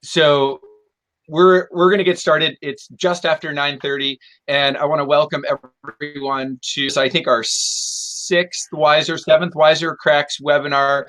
So we're going to get started. It's just after 9:30, and I want to welcome everyone to, so I think, our seventh WISER Cracks webinar.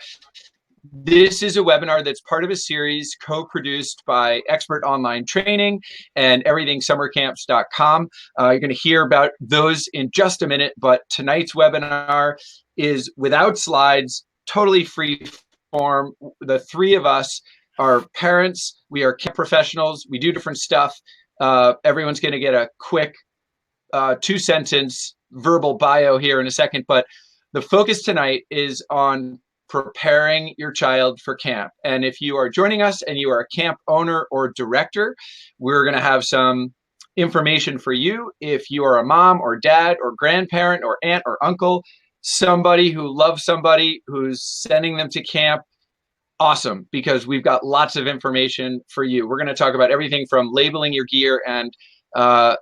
This is a webinar that's part of a series co-produced by Expert Online Training and everythingsummercamps.com. You're going to hear about those in just a minute, but tonight's webinar is without slides, totally free form. The three of us are parents, we are camp professionals, we do different stuff. Everyone's going to get a quick 2-sentence verbal bio here in a second, but the focus tonight is on preparing your child for camp. And if you are joining us and you are a camp owner or director, we're going to have some information for you. If you are a mom or dad or grandparent or aunt or uncle, somebody who loves somebody who's sending them to camp, awesome, because we've got lots of information for you. We're going to talk about everything from labeling your gear and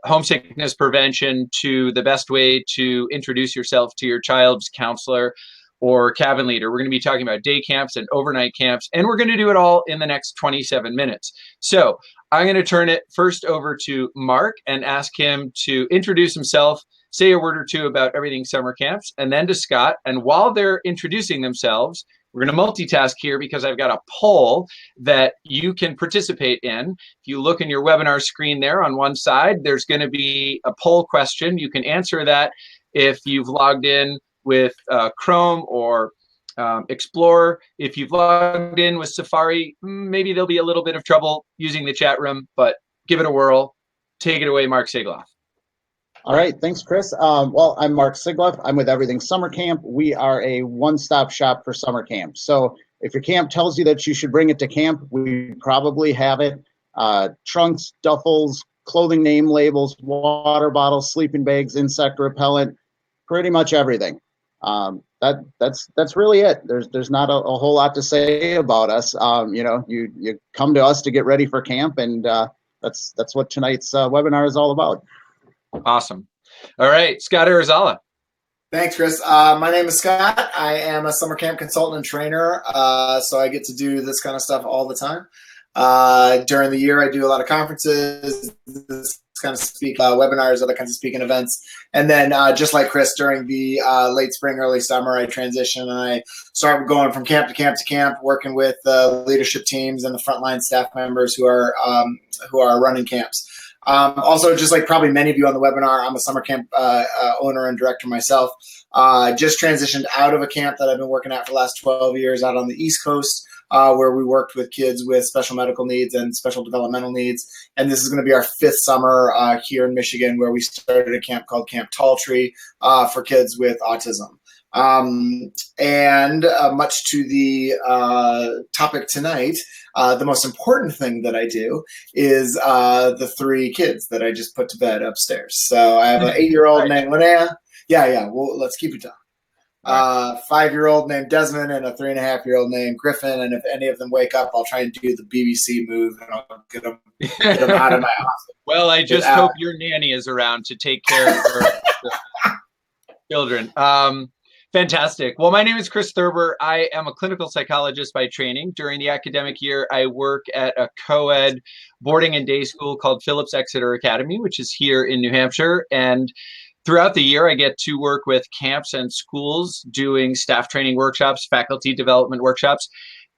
homesickness prevention to the best way to introduce yourself to your child's counselor or cabin leader. We're going to be talking about day camps and overnight camps, and we're going to do it all in the next 27 minutes. So I'm going to turn it first over to Mark and ask him to introduce himself, say a word or two about everything summer camps, and then to Scott. And while they're introducing themselves, we're going to multitask here because I've got a poll that you can participate in. If you look in your webinar screen there on one side, there's going to be a poll question. You can answer that if you've logged in with Chrome or Explorer. If you've logged in with Safari, maybe there'll be a little bit of trouble using the chat room, but give it a whirl. Take it away, Mark Seiglaff. All right, thanks, Chris. Well, I'm Mark Seiglaff. I'm with Everything Summer Camp. We are a one-stop shop for summer camp. So if your camp tells you that you should bring it to camp, we probably have it. Trunks, duffels, clothing name labels, water bottles, sleeping bags, insect repellent, pretty much everything. That's really it. There's not a whole lot to say about us. You come to us to get ready for camp, and that's what tonight's webinar is all about. Awesome. All right, Scott Arizala. Thanks, Chris. My name is Scott. I am a summer camp consultant and trainer, so I get to do this kind of stuff all the time. During the year, I do a lot of conferences, this kind of webinars, other kinds of speaking events. And then just like Chris, during the late spring, early summer, I transition and I start going from camp to camp to camp, working with leadership teams and the frontline staff members who are running camps. Also, just like probably many of you on the webinar, I'm a summer camp owner and director myself. Just transitioned out of a camp that I've been working at for the last 12 years out on the East Coast, where we worked with kids with special medical needs and special developmental needs. And this is going to be our 5th summer here in Michigan, where we started a camp called Camp Tall Tree for kids with autism. And much to the topic tonight, the most important thing that I do is the 3 kids that I just put to bed upstairs. So I have an 8-year-old named Linnea. Yeah. Well, let's keep it down. 5-year-old named Desmond and a 3.5-year-old named Griffin. And if any of them wake up, I'll try and do the BBC move and I'll get them out of my office. Well, I just hope your nanny is around to take care of her children. Fantastic. Well, my name is Chris Thurber. I am a clinical psychologist by training. During the academic year, I work at a co-ed boarding and day school called Phillips Exeter Academy, which is here in New Hampshire. And throughout the year, I get to work with camps and schools doing staff training workshops, faculty development workshops.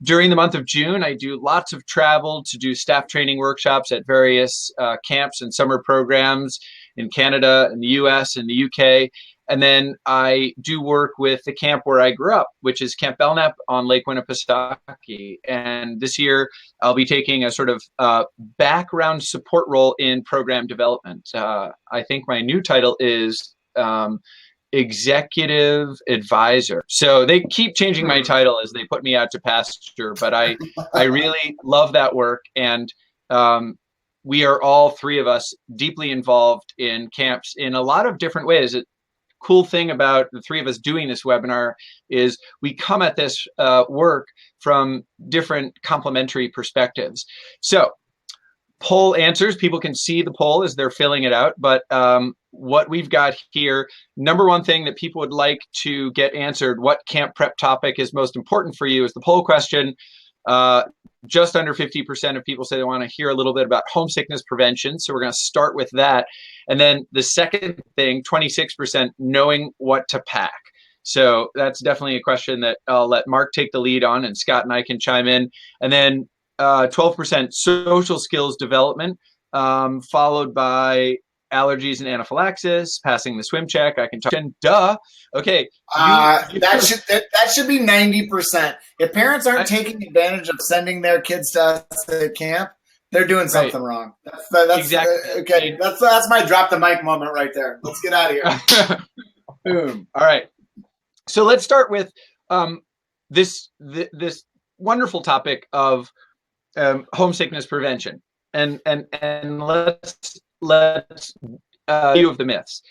During the month of June, I do lots of travel to do staff training workshops at various camps and summer programs in Canada, in the US, and the UK. And then I do work with the camp where I grew up, which is Camp Belknap on Lake Winnipesaukee. And this year, I'll be taking a sort of background support role in program development. I think my new title is Executive Advisor. So they keep changing my title as they put me out to pasture, but I really love that work. And we are all 3 of us deeply involved in camps in a lot of different ways. Cool thing about the 3 of us doing this webinar is we come at this work from different complementary perspectives. So poll answers, people can see the poll as they're filling it out, but what we've got here, number one thing that people would like to get answered, what camp prep topic is most important for you, is the poll question. just under 50% of people say they want to hear a little bit about homesickness prevention. So we're going to start with that. And then the second thing, 26%, knowing what to pack. So that's definitely a question that I'll let Mark take the lead on, and Scott and I can chime in. And then 12% social skills development, followed by allergies and anaphylaxis, passing the swim check. I can talk. Duh. Okay. That should be 90%. If parents aren't taking advantage of sending their kids to us at camp, they're doing something wrong. That's exactly. Okay. That's my drop the mic moment right there. Let's get out of here. Boom. All right. So let's start with this wonderful topic of homesickness prevention, and let's view of the myths.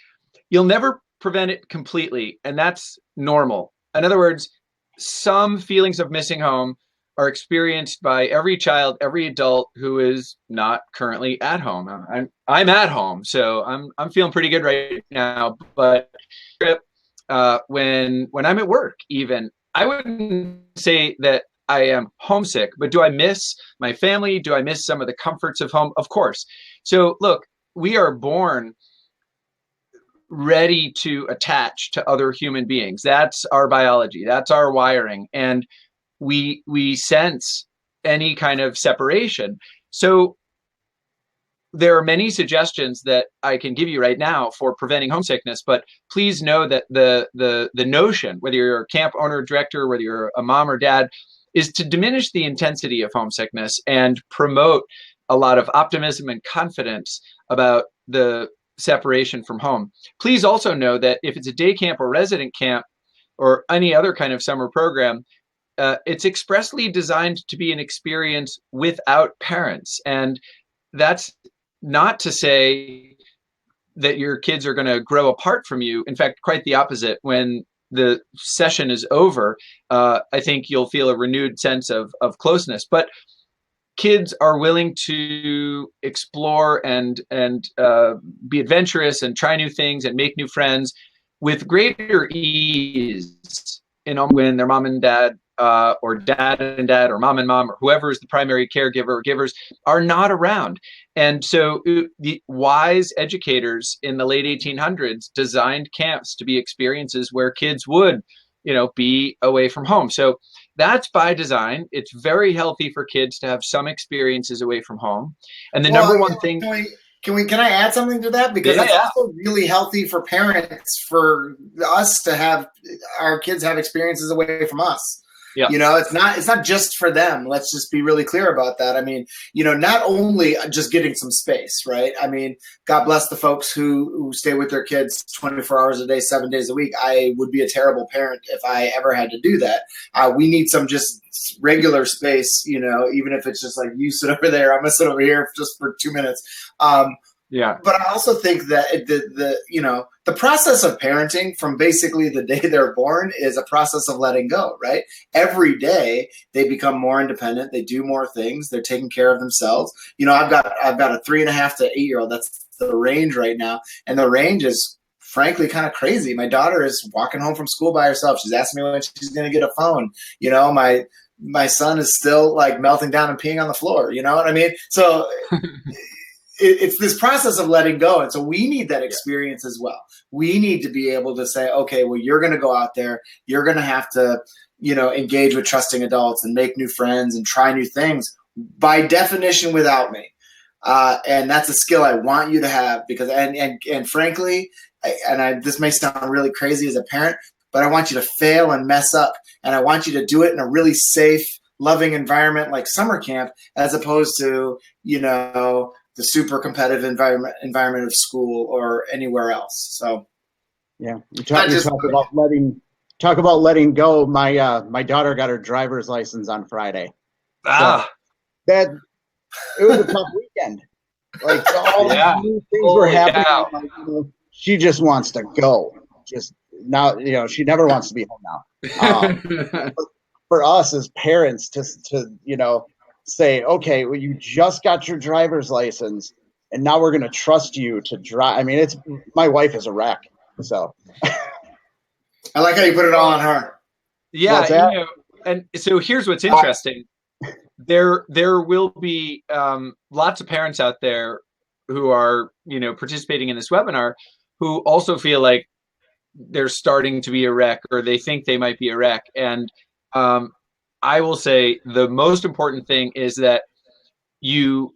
You'll never prevent it completely, and that's normal. In other words, some feelings of missing home are experienced by every child, every adult who is not currently at home. I'm at home, so I'm feeling pretty good right now. But when I'm at work, even, I wouldn't say that I am homesick, but do I miss my family? Do I miss some of the comforts of home? Of course. So look, we are born ready to attach to other human beings. That's our biology. That's our wiring. And we sense any kind of separation. So there are many suggestions that I can give you right now for preventing homesickness, but please know that the notion, whether you're a camp owner, director, whether you're a mom or dad, is to diminish the intensity of homesickness and promote a lot of optimism and confidence about the separation from home. Please also know that if it's a day camp or resident camp or any other kind of summer program, it's expressly designed to be an experience without parents. And that's not to say that your kids are going to grow apart from you. In fact, quite the opposite. When the session is over, I think you'll feel a renewed sense of closeness. But kids are willing to explore and be adventurous and try new things and make new friends with greater ease when their mom and dad or dad and dad or mom and mom or whoever is the primary caregiver or givers are not around. And so the wise educators in the late 1800s designed camps to be experiences where kids would, be away from home. So that's by design. It's very healthy for kids to have some experiences away from home. And the number one thing. Can I add something to that? Because it's also really healthy for parents, for us to have our kids have experiences away from us. Yeah. It's not just for them. Let's just be really clear about that. I mean, not only just getting some space, right? I mean, God bless the folks who stay with their kids 24 hours a day, 7 days a week. I would be a terrible parent if I ever had to do that. We need some just regular space, even if it's just like you sit over there, I'm gonna sit over here just for 2 minutes. Yeah. But I also think that the process of parenting from basically the day they're born is a process of letting go, right? Every day they become more independent. They do more things. They're taking care of themselves. I've got a 3.5 to 8-year-old. That's the range right now. And the range is frankly kind of crazy. My daughter is walking home from school by herself. She's asking me when she's going to get a phone. My son is still like melting down and peeing on the floor. You know what I mean? So it's this process of letting go. And so we need that experience as well. We need to be able to say, okay, well, you're going to go out there. You're going to have to, engage with trusting adults and make new friends and try new things by definition without me. And that's a skill I want you to have because, and frankly, this may sound really crazy as a parent, but I want you to fail and mess up. And I want you to do it in a really safe, loving environment like summer camp, as opposed to, the super competitive environment of school or anywhere else. So, yeah, you talk about letting go. My daughter got her driver's license on Friday. So it was a tough weekend. Like all these new things were happening. Like, she just wants to go. Just now, she never wants to be home now. For us as parents to say, okay, well, you just got your driver's license and now we're going to trust you to drive. I mean, my wife is a wreck. So I like how you put it all on her. Yeah. And so here's what's interesting. there will be lots of parents out there who are, participating in this webinar who also feel like they're starting to be a wreck, or they think they might be a wreck. And I will say the most important thing is that you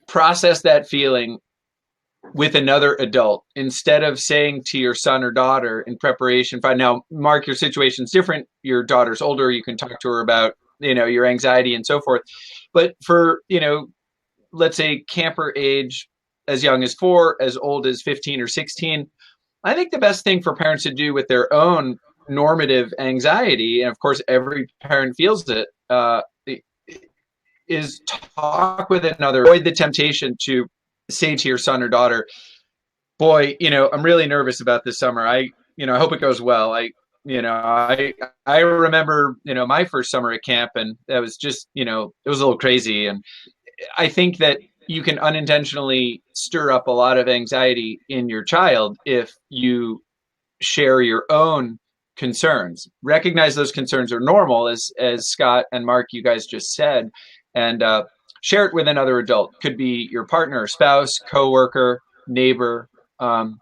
process that feeling with another adult instead of saying to your son or daughter in preparation. Now, Mark, your situation's different. Your daughter's older. You can talk to her about, your anxiety and so forth. But for, let's say camper age as young as 4, as old as 15 or 16, I think the best thing for parents to do with their own normative anxiety, and of course every parent feels it, is talk with another. Avoid the temptation to say to your son or daughter, boy, I'm really nervous about this summer. I hope it goes well. I remember, my first summer at camp, and that was just, it was a little crazy. And I think that you can unintentionally stir up a lot of anxiety in your child if you share your own concerns. Recognize those concerns are normal, as Scott and Mark, you guys just said, and share it with another adult. Could be your partner, spouse, coworker, neighbor. And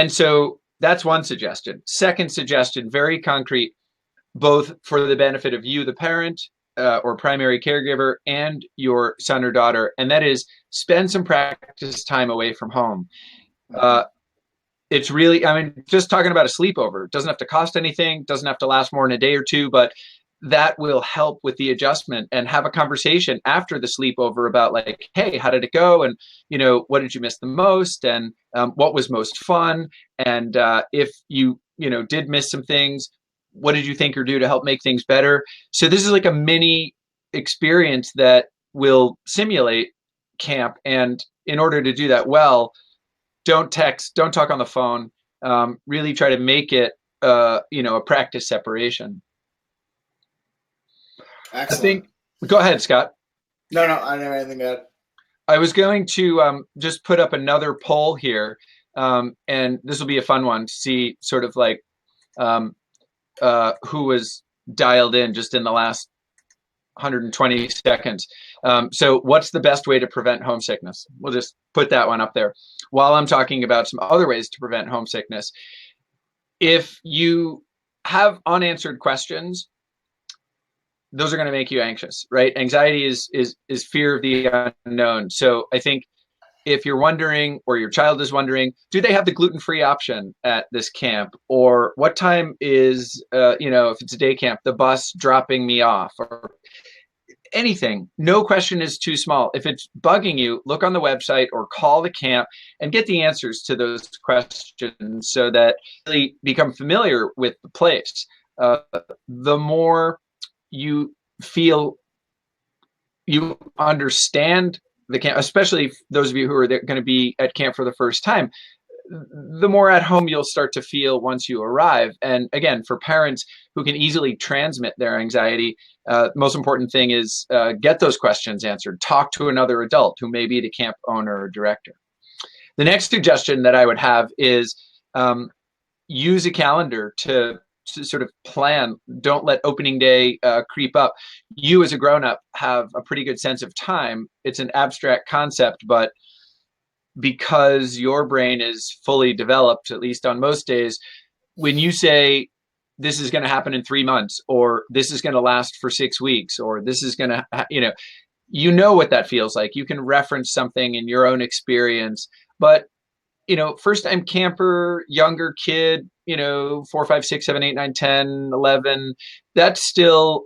so that's one suggestion. Second suggestion, very concrete, both for the benefit of you, the parent, or primary caregiver, and your son or daughter, and that is spend some practice time away from home. It's really, just talking about a sleepover, it doesn't have to cost anything, doesn't have to last more than a day or two, but that will help with the adjustment. And have a conversation after the sleepover about, like, hey, how did it go? And, what did you miss the most? And what was most fun? And if you, did miss some things, what did you think or do to help make things better? So this is like a mini experience that will simulate camp. And in order to do that well, don't text, don't talk on the phone. Really try to make it, a practice separation. Excellent. I think, go ahead, Scott. No, I don't have anything to add. I was going to just put up another poll here, and this will be a fun one to see sort of like who was dialed in just in the last 120 seconds. So what's the best way to prevent homesickness? We'll just put that one up there while I'm talking about some other ways to prevent homesickness. If you have unanswered questions, those are going to make you anxious, right? Anxiety is fear of the unknown. So I think if you're wondering, or your child is wondering, do they have the gluten-free option at this camp? Or what time is, if it's a day camp, the bus dropping me off? Or anything. No question is too small. If it's bugging you, look on the website or call the camp and get the answers to those questions so that you really become familiar with the place. The more you feel you understand the camp, especially those of you who are going to be at camp for the first time, the more at home you'll start to feel once you arrive. And again, for parents who can easily transmit their anxiety, most important thing is get those questions answered. Talk to another adult who may be the camp owner or director. The next suggestion that I would have is use a calendar to sort of plan. Don't let opening day creep up. You as a grown-up have a pretty good sense of time. It's an abstract concept, but because your brain is fully developed, at least on most days, when you say this is going to happen in 3 months, or this is going to last for 6 weeks, or this is going to, what that feels like. You can reference something in your own experience. But first time camper, younger kid, 4, 5, 6, 7, 8, 9, 10, 11, that's still,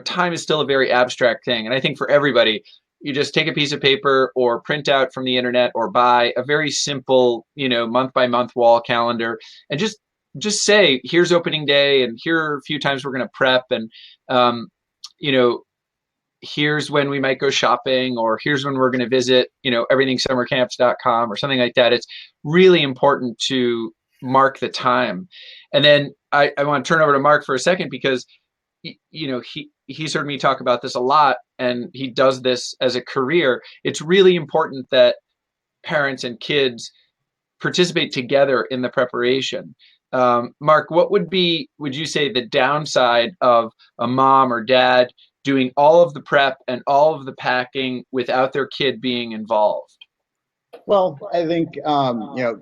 time is still a very abstract thing. And I think for everybody, you just take a piece of paper or print out from the internet or buy a very simple, month by month wall calendar, and just say, here's opening day, and here are a few times we're going to prep, and here's when we might go shopping, or here's when we're going to visit, everythingsummercamps.com or something like that. It's really important to mark the time. And then I want to turn over to Mark for a second, because he's heard me talk about this a lot, and he does this as a career. It's really important that parents and kids participate together in the preparation. Mark, what would you say the downside of a mom or dad doing all of the prep and all of the packing without their kid being involved? Well, I think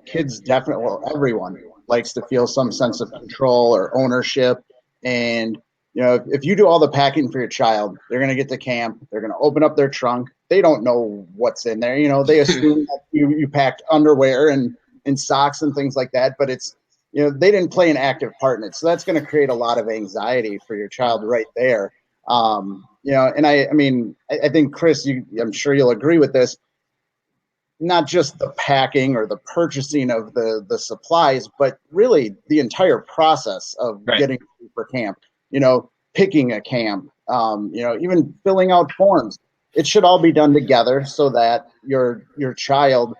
kids definitely, well, everyone likes to feel some sense of control or ownership. And if you do all the packing for your child, they're going to get to camp. They're going to open up their trunk. They don't know what's in there. They assume that you packed underwear and socks and things like that. But it's they didn't play an active part in it, so that's going to create a lot of anxiety for your child right there. And I think Chris, I'm sure you'll agree with this, not just the packing or the purchasing of the supplies, but really the entire process of getting ready for camp, picking a camp, even filling out forms. It should all be done together so that your child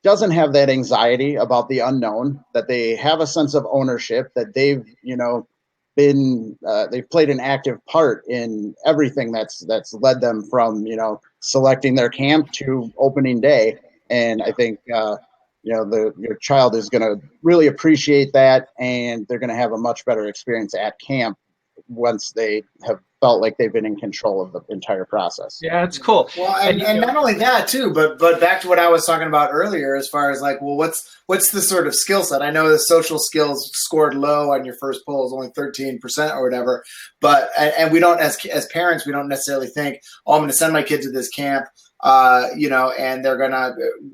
doesn't have that anxiety about the unknown, that they have a sense of ownership, that they've, they've played an active part in everything that's led them from selecting their camp to opening day. And I think your child is going to really appreciate that, and they're going to have a much better experience at camp once they have felt like they've been in control of the entire process. Yeah, it's cool. Well, and not only that too, but back to what I was talking about earlier, as far as like, well, what's the sort of skill set? I know the social skills scored low on your first poll, is only 13% or whatever, but and we don't, as parents, we don't necessarily think, oh, I'm going to send my kid to this camp, and they're gonna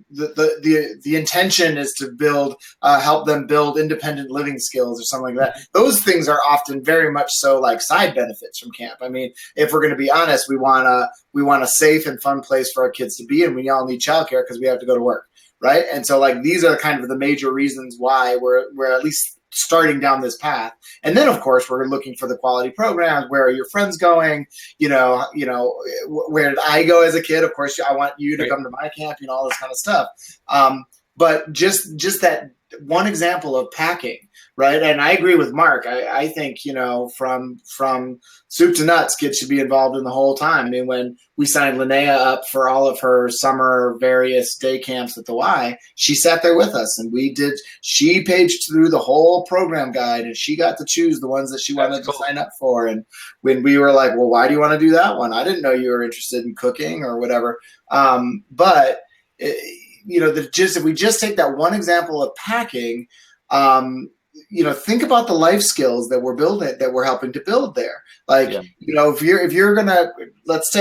the intention is to help them build independent living skills or something like that. Those things are often very much so like side benefits from camp. I mean, if we're going to be honest, we want a safe and fun place for our kids to be, and we all need childcare because we have to go to work, right? And so like these are kind of the major reasons why we're at least starting down this path. And then of course we're looking for the quality programs. Where are your friends going? Where did I go as a kid? Of course, I want you to come to my camp, all this kind of stuff. But just that one example of packing, right? And I agree with Mark. I think, from soup to nuts, kids should be involved in the whole time. I mean, when we signed Linnea up for all of her summer various day camps at the Y, she sat there with us, and she paged through the whole program guide, and she got to choose the ones that she wanted to sign up for. And when we were like, well, why do you want to do that one? I didn't know you were interested in cooking or whatever. If we just take that one example of packing, think about the life skills that we're helping to build there. Like, if you're gonna, let's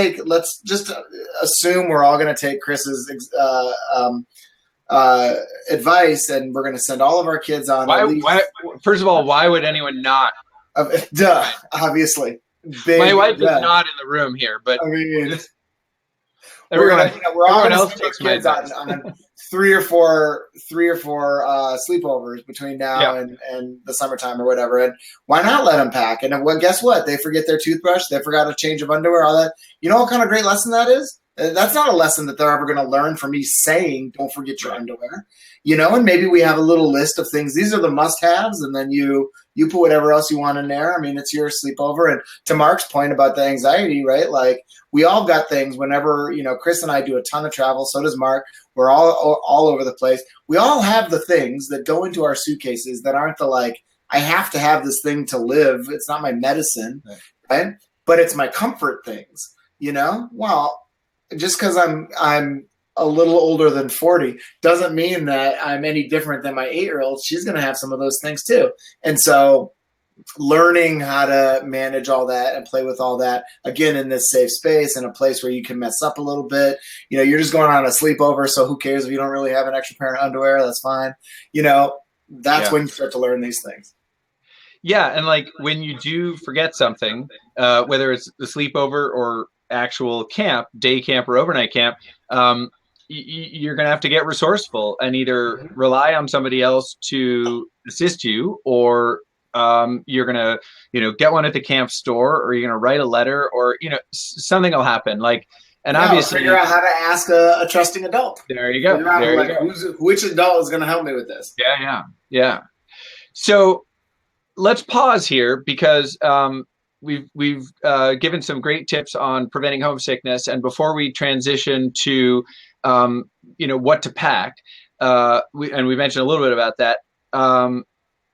just assume we're all gonna take Chris's advice, and we're gonna send all of our kids on. First of all, why would anyone not? Obviously. My wife is not in the room here, but I mean, we're all going to take kids on three or four sleepovers between now and the summertime or whatever. And why not let them pack? And guess what? They forget their toothbrush. They forgot a change of underwear, all that. You know what kind of great lesson that is? That's not a lesson that they're ever going to learn from me saying, don't forget your underwear, and maybe we have a little list of things. These are the must-haves, and then you put whatever else you want in there. I mean, it's your sleepover. And to Mark's point about the anxiety, right? Like, we all got things whenever, Chris and I do a ton of travel. So does Mark. We're all over the place. We all have the things that go into our suitcases that aren't I have to have this thing to live. It's not my medicine, right? But it's my comfort things, Well, just because I'm a little older than 40 doesn't mean that I'm any different than my 8-year-old. She's going to have some of those things too. And so learning how to manage all that and play with all that, again, in this safe space, in a place where you can mess up a little bit. You're just going on a sleepover, so who cares if you don't really have an extra pair of underwear? That's fine. That's when you start to learn these things. Yeah, and like when you do forget something, whether it's the sleepover or actual camp, day camp or overnight camp, you're going to have to get resourceful and either rely on somebody else to assist you, or you're going to, get one at the camp store, or you're going to write a letter, or, something will happen. Obviously figure out how to ask a trusting adult. There you go. Which adult is going to help me with this? Yeah. So let's pause here because, we've given some great tips on preventing homesickness, and before we transition to what to pack, we mentioned a little bit about that.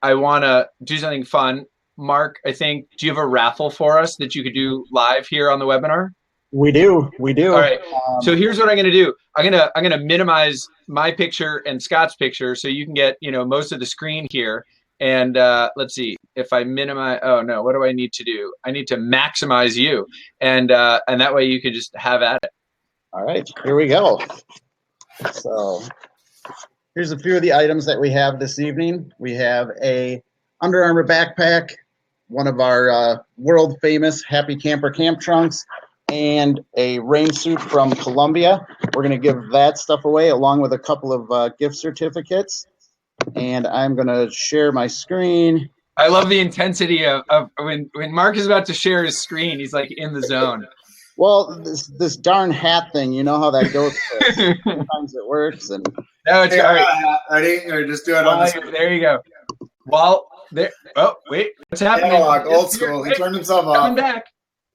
I want to do something fun. Mark, I think, do you have a raffle for us that you could do live here on the webinar? We do. All right. So here's what I'm going to do. I'm going to minimize my picture and Scott's picture so you can get, most of the screen here. And let's see if I minimize. Oh no, what do I need to do? I need to maximize you, and that way you can just have at it. All right, here we go. So here's a few of the items that we have this evening. We have a Under Armour backpack, one of our world famous Happy Camper camp trunks, and a rain suit from Columbia. We're going to give that stuff away along with a couple of gift certificates. And I'm going to share my screen. I love the intensity of when Mark is about to share his screen, he's like in the zone. Well, this darn hat thing, you know how that goes. Sometimes it works. And no, it's all right. Ready? Or just do it on the there you go. Well, there. Oh, wait. What's happening? Analog, old school. He turned himself off. Coming back.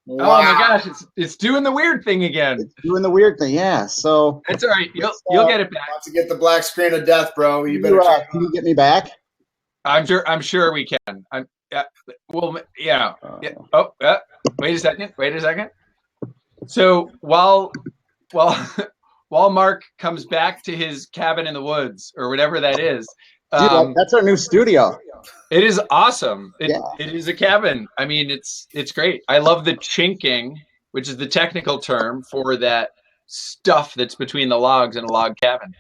Wow. Oh my gosh, it's doing the weird thing again. It's doing the weird thing, yeah. So that's all right. You'll get it back. Want to get the black screen of death, bro? You better. Can you get me back? I'm sure we can. Well, yeah. Oh, wait a second. So while Mark comes back to his cabin in the woods or whatever that is. Dude, that's our new studio. It is awesome. It is a cabin. I mean, it's great. I love the chinking, which is the technical term for that stuff that's between the logs in a log cabin.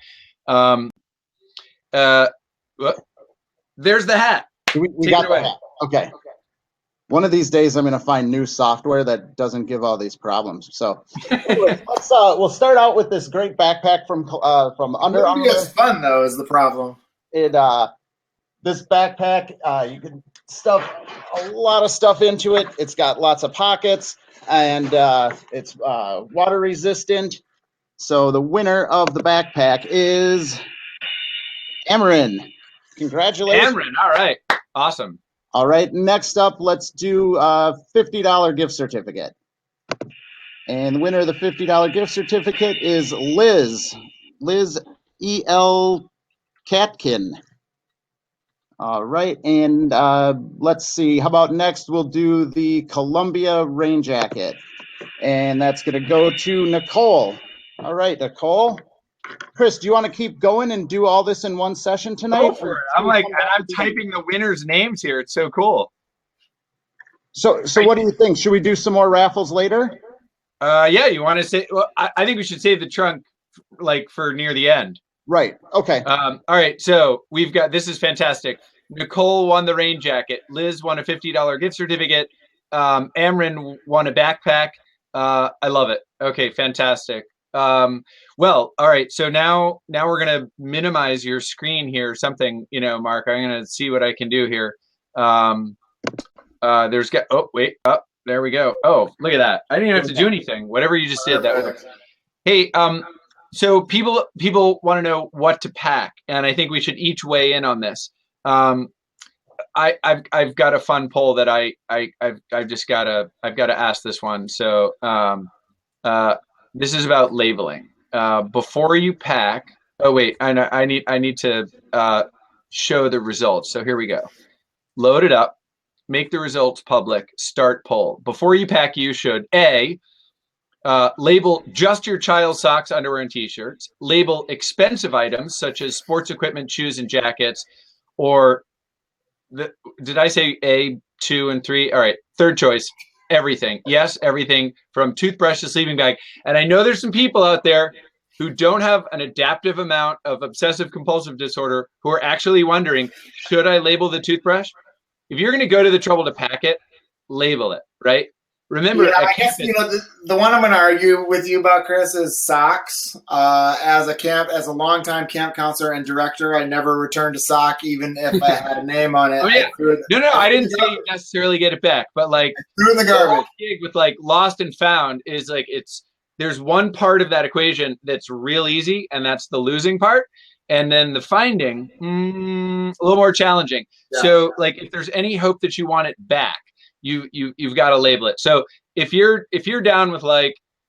There's the hat. We got the hat. Okay. One of these days, I'm going to find new software that doesn't give all these problems. So, anyway, we'll start out with this great backpack from Under Armour. It's fun though, is the problem. This backpack, you can stuff a lot of stuff into it. It's got lots of pockets, and it's water resistant. So the winner of the backpack is Amarin. Congratulations. Amarin, all right. Awesome. All right, next up, let's do a $50 gift certificate. And the winner of the $50 gift certificate is Liz E.L. Katkin. All right, and let's see. How about next? We'll do the Columbia rain jacket, and that's going to go to Nicole. All right, Nicole. Chris, do you want to keep going and do all this in one session tonight? Go for it. I'm typing the winners' names here. It's so cool. So what do you think? Should we do some more raffles later? Yeah, you want to say? Well, I think we should save the trunk for near the end. Right. Okay. All right. So we've got, this is fantastic. Nicole won the rain jacket. Liz won a $50 gift certificate. Amron won a backpack. I love it. Okay. Fantastic. Well, all right. So now we're going to minimize your screen here or something, Mark, I'm going to see what I can do here. There we go. Oh, look at that. I didn't even have to do anything. Whatever you just did, that works. Hey, so people want to know what to pack, and I think we should each weigh in on this. I've got a fun poll that I've got to ask this one. So this is about labeling. Before you pack. Oh wait, I need to show the results. So here we go. Load it up. Make the results public. Start poll. Before you pack, you should A, label just your child's socks, underwear, and t-shirts. Label expensive items such as sports equipment, shoes, and jackets. Or did I say A, 2, and 3? All right. Third choice, everything. Yes, everything from toothbrush to sleeping bag. And I know there's some people out there who don't have an adaptive amount of obsessive compulsive disorder who are actually wondering, should I label the toothbrush? If you're going to go to the trouble to pack it, label it, right? Remember, I guess the one I'm going to argue with you about, Chris, is socks. As a longtime camp counselor and director, I never returned a sock, even if I had a name on it. Oh yeah, I didn't say you necessarily get it back, but threw in the garbage. The with lost and found is there's one part of that equation that's real easy, and that's the losing part. And then the finding, a little more challenging. Yeah. So if there's any hope that you want it back, you've got to label it. So if you're down with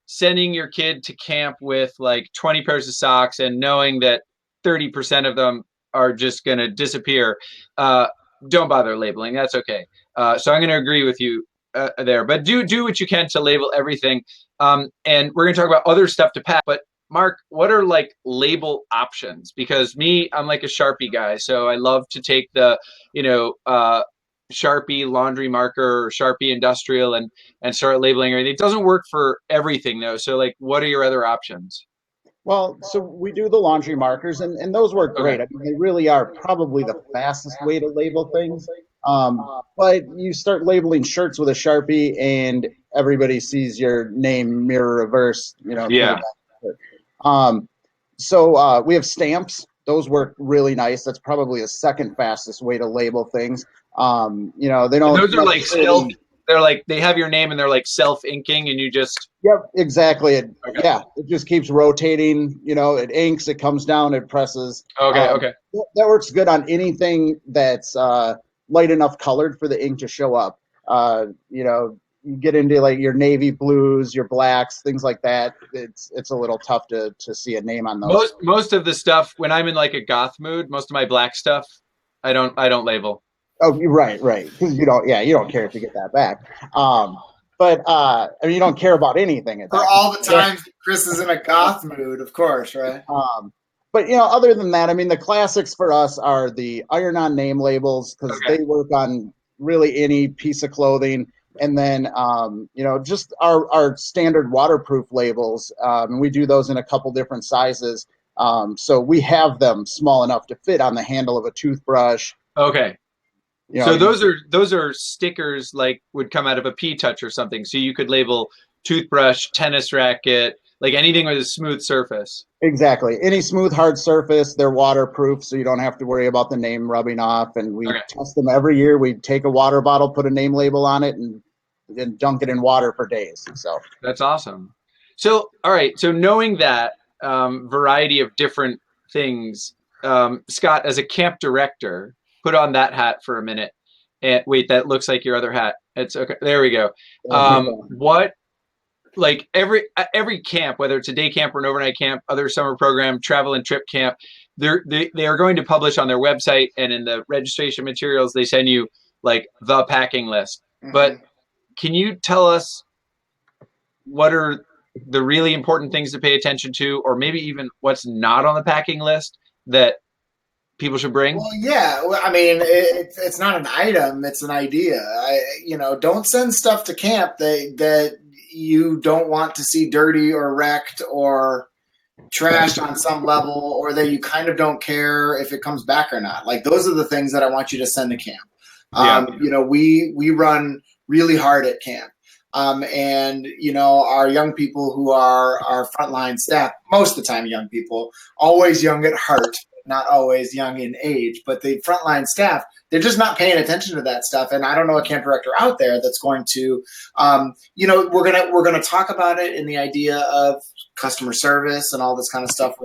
sending your kid to camp with 20 pairs of socks and knowing that 30% of them are just going to disappear, don't bother labeling. That's okay. So I'm going to agree with you there. But do what you can to label everything. And we're going to talk about other stuff to pack. But Mark, what are like label options? Because I'm like a Sharpie guy, so I love to take the, Sharpie laundry marker or Sharpie industrial and start labeling everything. It doesn't work for everything though. So like, what are your other options? Well, so we do the laundry markers, and those work Okay. great. I mean, they really are probably the fastest way to label things. But you start labeling shirts with a Sharpie, and everybody sees your name mirror reverse, to the Yeah. back of the shirt. So we have stamps. Those work really nice. That's probably the second fastest way to label things. They And don't those are like self. necessarily. They're like they have your name and they're like self inking, and you just Yep, exactly. okay. Yeah, it just keeps rotating. It inks, it comes down, it presses. Okay. Okay. That works good on anything that's light enough colored for the ink to show up. You get into like your navy blues, your blacks, things like that. It's a little tough to see a name on those. Most of the stuff when I'm in like a goth mood, most of my black stuff, I don't label. Oh, you're right, right. Because you don't care if you get that back. But I mean, you don't care about anything at For that all the point. times Chris is in a goth mood, of course, right? But other than that, I mean, the classics for us are the iron-on name labels because Okay. they work on really any piece of clothing, and then just our standard waterproof labels. And we do those in a couple different sizes. So we have them small enough to fit on the handle of a toothbrush. Okay. So You those are stickers like would come out of a P-Touch or something. So you could label toothbrush, tennis racket, like anything with a smooth surface. Exactly. Any smooth, hard surface, they're waterproof, so you don't have to worry about the name rubbing off. And we Okay. test them every year. We take a water bottle, put a name label on it, and dunk it in water for days. So That's awesome. So, all right. So knowing that variety of different things, Scott, as a camp director, put on that hat for a minute. And wait, that looks like your other hat. It's okay. There we go. What like every camp, whether it's a day camp or an overnight camp, other summer program, travel and trip camp, they are going to publish on their website and in the registration materials they send you like the packing list. Mm-hmm. But can you tell us what are the really important things to pay attention to, or maybe even what's not on the packing list that people should bring? Well, yeah. I mean, it's not an item; it's an idea. Don't send stuff to camp that you don't want to see dirty or wrecked or trashed on some level, or that you kind of don't care if it comes back or not. Like those are the things that I want you to send to camp. We run really hard at camp. And our young people who are our frontline staff, most of the time young people, always young at heart, not always young in age, but the frontline staff, they're just not paying attention to that stuff. And I don't know a camp director out there that's going to, we're gonna talk about it in the idea of customer service and all this kind of stuff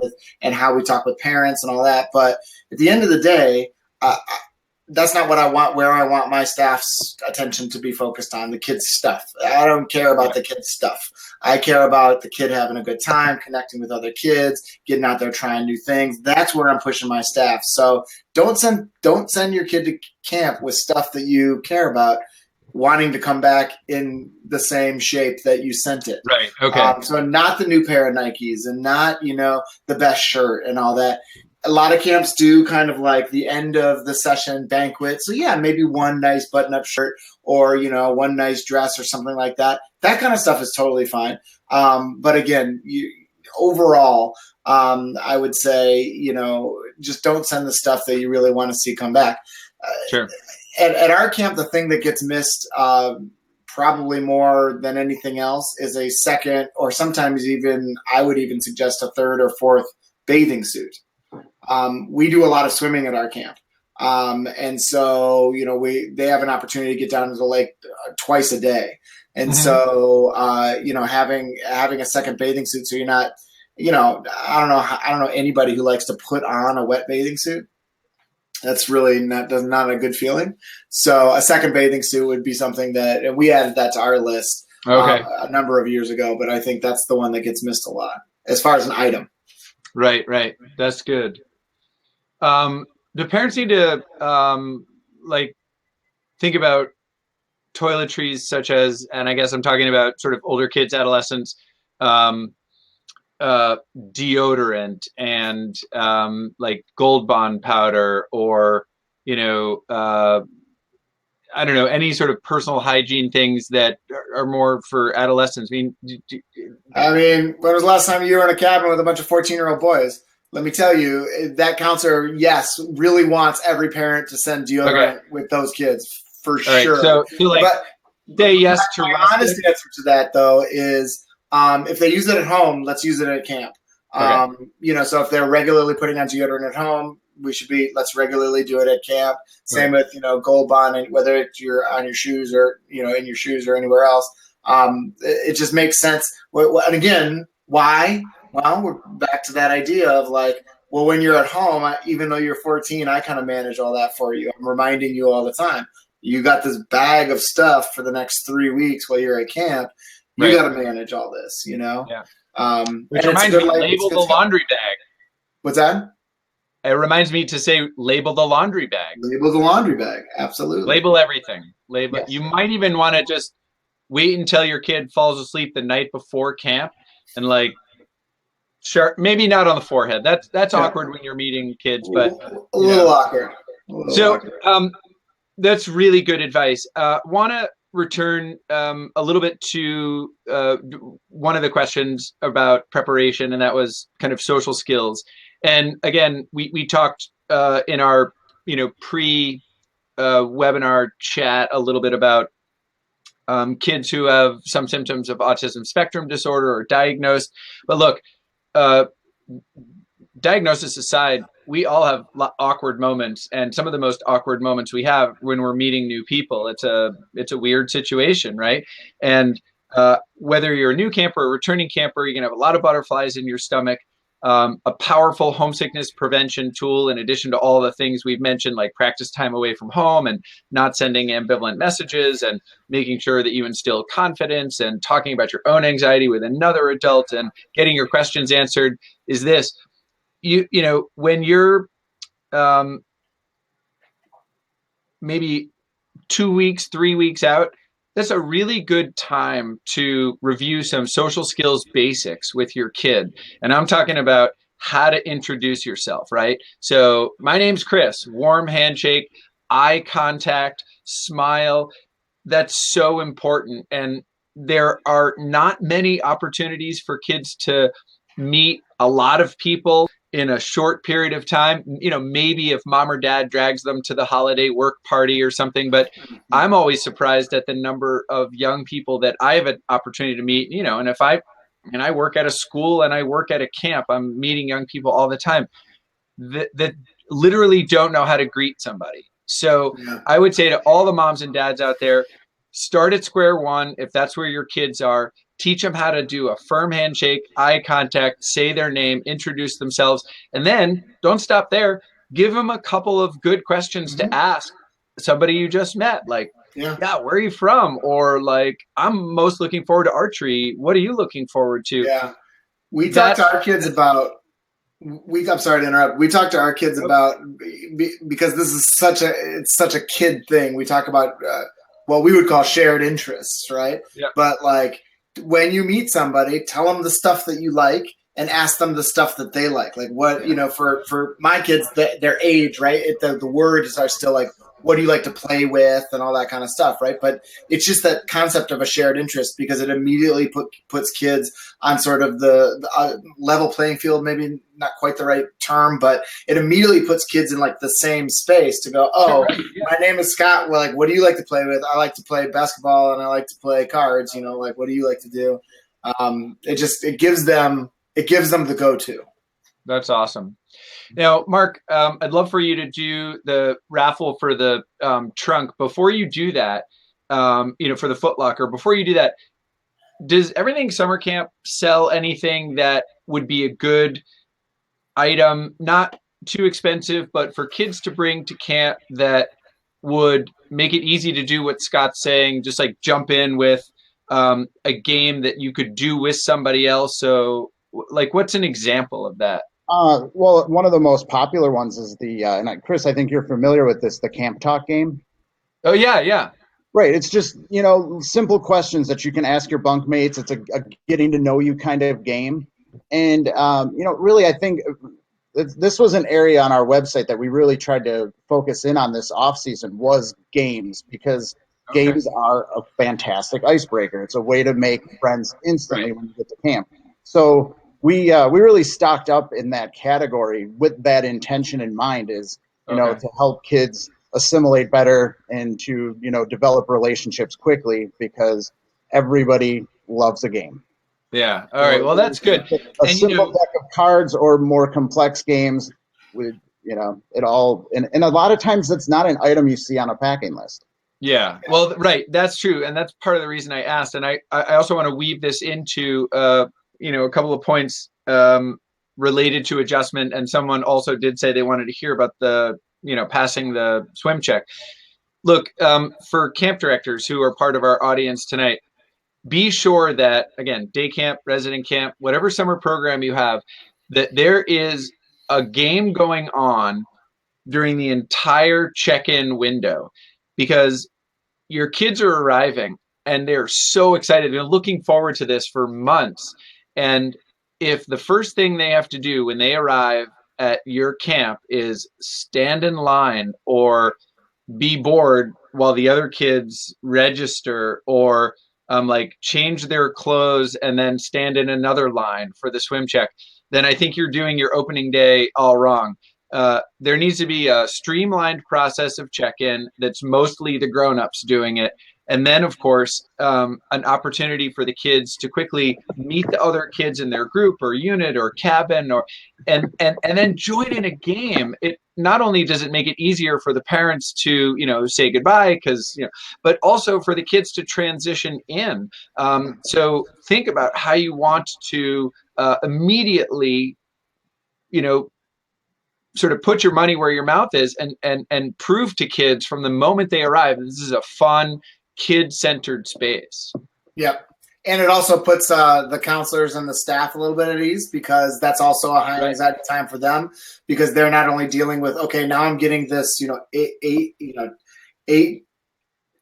and how we talk with parents and all that. But at the end of the day, that's not what I want, where I want my staff's attention to be focused on, the kids' stuff. I don't care about the kids' stuff. I care about the kid having a good time, connecting with other kids, getting out there, trying new things. That's where I'm pushing my staff. So don't send your kid to camp with stuff that you care about, wanting to come back in the same shape that you sent it. Right. Okay. So not the new pair of Nikes and not, the best shirt and all that. A lot of camps do kind of like the end of the session banquet. So yeah, maybe one nice button-up shirt or, one nice dress or something like that. That kind of stuff is totally fine. But again, overall, I would say, just don't send the stuff that you really want to see come back. Sure. At our camp, the thing that gets missed probably more than anything else is a second, or sometimes even, I would even suggest a third or fourth bathing suit. We do a lot of swimming at our camp. And so, they have an opportunity to get down to the lake twice a day. And so, having a second bathing suit, so you're not, I don't know anybody who likes to put on a wet bathing suit. That's really not a good feeling. So a second bathing suit would be something that, and we added that to our list a number of years ago, but I think that's the one that gets missed a lot as far as an item. Right. That's good. Do parents need to think about toiletries such as, and I guess I'm talking about sort of older kids, adolescents, um, deodorant and like Gold Bond powder, or you know, I don't know, any sort of personal hygiene things that are more for adolescents. I mean, I mean, when was the last time you were in a cabin with a bunch of 14-year-old boys? Let me tell you, that counselor, yes, really wants every parent to send okay, deodorant with those kids for all right. sure. So like, But say yes to my rustic. honest answer to that, though, is if they use it at home, let's use it at camp. Okay. So if they're regularly putting on deodorant at home, let's regularly do it at camp. Same with, Gold Bond, and whether it's on your shoes or, in your shoes or anywhere else. It just makes sense. And again, why? Well, we're back to that idea of like, well, when you're at home, even though you're 14, I kind of manage all that for you. I'm reminding you all the time. You got this bag of stuff for the next 3 weeks while you're at camp. You Right. got to manage all this, Yeah. Which and reminds me, label the laundry bag. What's that? It reminds me to say, label the laundry bag. Label the laundry bag. Absolutely. Label everything. Label. Yes. You might even want to just wait until your kid falls asleep the night before camp, and like, sure, maybe not on the forehead. That's awkward when you're meeting kids, but a little awkward. That's really good advice. Want to return a little bit to one of the questions about preparation, and that was kind of social skills. And again, we talked in our pre webinar chat a little bit about kids who have some symptoms of autism spectrum disorder or diagnosed. But look, diagnosis aside, we all have awkward moments, and some of the most awkward moments we have when we're meeting new people. It's a weird situation, right? And whether you're a new camper or a returning camper, you're gonna have a lot of butterflies in your stomach. A powerful homesickness prevention tool, in addition to all the things we've mentioned, like practice time away from home and not sending ambivalent messages and making sure that you instill confidence and talking about your own anxiety with another adult and getting your questions answered, is this. When you're maybe 2 weeks, 3 weeks out, that's a really good time to review some social skills basics with your kid. And I'm talking about how to introduce yourself, right? So my name's Chris, warm handshake, eye contact, smile. That's so important. And there are not many opportunities for kids to meet a lot of people in a short period of time. Maybe if mom or dad drags them to the holiday work party or something, but I'm always surprised at the number of young people that I have an opportunity to meet, and if I work at a school and I work at a camp, I'm meeting young people all the time that literally don't know how to greet somebody. So I would say to all the moms and dads out there, start at square one. If that's where your kids are, teach them how to do a firm handshake, eye contact, say their name, introduce themselves, and then don't stop there. Give them a couple of good questions to ask somebody you just met, like, yeah, where are you from? Or like, I'm most looking forward to archery. What are you looking forward to? Yeah. We talk to our kids about, I'm sorry to interrupt. We talk to our kids about, because this is it's such a kid thing. We talk about what we would call shared interests, right? Yeah. But like, when you meet somebody, tell them the stuff that you like and ask them the stuff that they like. Like what, for my kids, their age, right? The words are still like, what do you like to play with and all that kind of stuff, right? But it's just that concept of a shared interest, because it immediately puts kids on sort of the level playing field, maybe not quite the right term, but it immediately puts kids in like the same space to go, oh, my name is Scott. Well, like, what do you like to play with? I like to play basketball and I like to play cards, like, what do you like to do? It gives them the go-to. That's awesome. Now, Mark, I'd love for you to do the raffle for the trunk. Before you do that, for the Foot Locker, before you do that, does Everything Summer Camp sell anything that would be a good item, not too expensive, but for kids to bring to camp that would make it easy to do what Scott's saying, just like jump in with a game that you could do with somebody else? So, like, what's an example of that? Well, one of the most popular ones is and Chris, I think you're familiar with this, the Camp Talk game. Oh, yeah. Right. It's just, simple questions that you can ask your bunkmates. It's a getting to know you kind of game. And, really, I think this was an area on our website that we really tried to focus in on this off season was games, because Okay. games are a fantastic icebreaker. It's a way to make friends instantly when you get to camp. So we really stocked up in that category with that intention in mind, is, Okay. to help kids assimilate better and to, develop relationships quickly, because everybody loves a game. Yeah. All right. So Well, that's good. a And simple deck of cards or more complex games with, it all, and a lot of times that's not an item you see on a packing list. yeah. Well, right. That's true, and that's part of the reason I asked. And I also want to weave this into a couple of points related to adjustment. And someone also did say they wanted to hear about the passing the swim check. Look, for camp directors who are part of our audience tonight, be sure that, again, day camp, resident camp, whatever summer program you have, that there is a game going on during the entire check-in window, because your kids are arriving and they're so excited. They're looking forward to this for months. And if the first thing they have to do when they arrive at your camp is stand in line or be bored while the other kids register, or like change their clothes and then stand in another line for the swim check, then I think you're doing your opening day all wrong. There needs to be a streamlined process of check-in that's mostly the grown-ups doing it. And then, of course, an opportunity for the kids to quickly meet the other kids in their group or unit or cabin, or and then join in a game. It not only does it make it easier for the parents to say goodbye, because but also for the kids to transition in. So think about how you want to immediately sort of put your money where your mouth is, and prove to kids from the moment they arrive this is a fun, kid-centered space. Yep. And it also puts the counselors and the staff a little bit at ease, because that's also a high anxiety time for them, because they're not only dealing with, okay, now I'm getting this,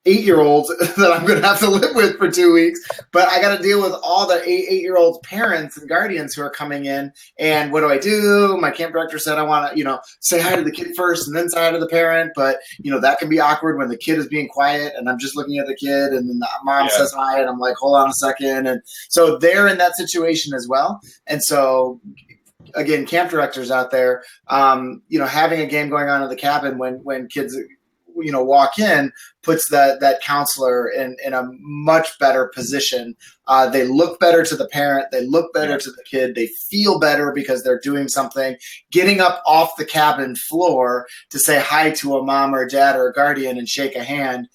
eight-year-olds that I'm going to have to live with for 2 weeks, but I got to deal with all the eight-year-old parents and guardians who are coming in. And what do I do? My camp director said I want to, say hi to the kid first and then say hi to the parent. But, that can be awkward when the kid is being quiet and I'm just looking at the kid, and then the mom says hi and I'm like, hold on a second. And so they're in that situation as well. And so, again, camp directors out there, having a game going on in the cabin when kids walk in puts that counselor in a much better position. They look better to the parent. They look better to the kid. They feel better because they're doing something. Getting up off the cabin floor to say hi to a mom or a dad or a guardian and shake a hand,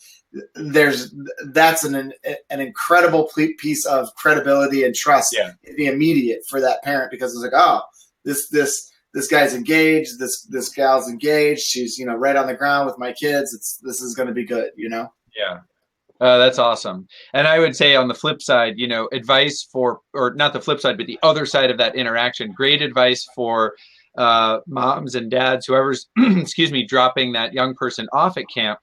that's an incredible piece of credibility and trust in the immediate for that parent, because it's like, oh, this guy's engaged. This gal's engaged. She's right on the ground with my kids. This is going to be good. Yeah. That's awesome. And I would say on the flip side, advice for, or not the flip side, but the other side of that interaction, great advice for moms and dads, whoever's, excuse me, dropping that young person off at camp.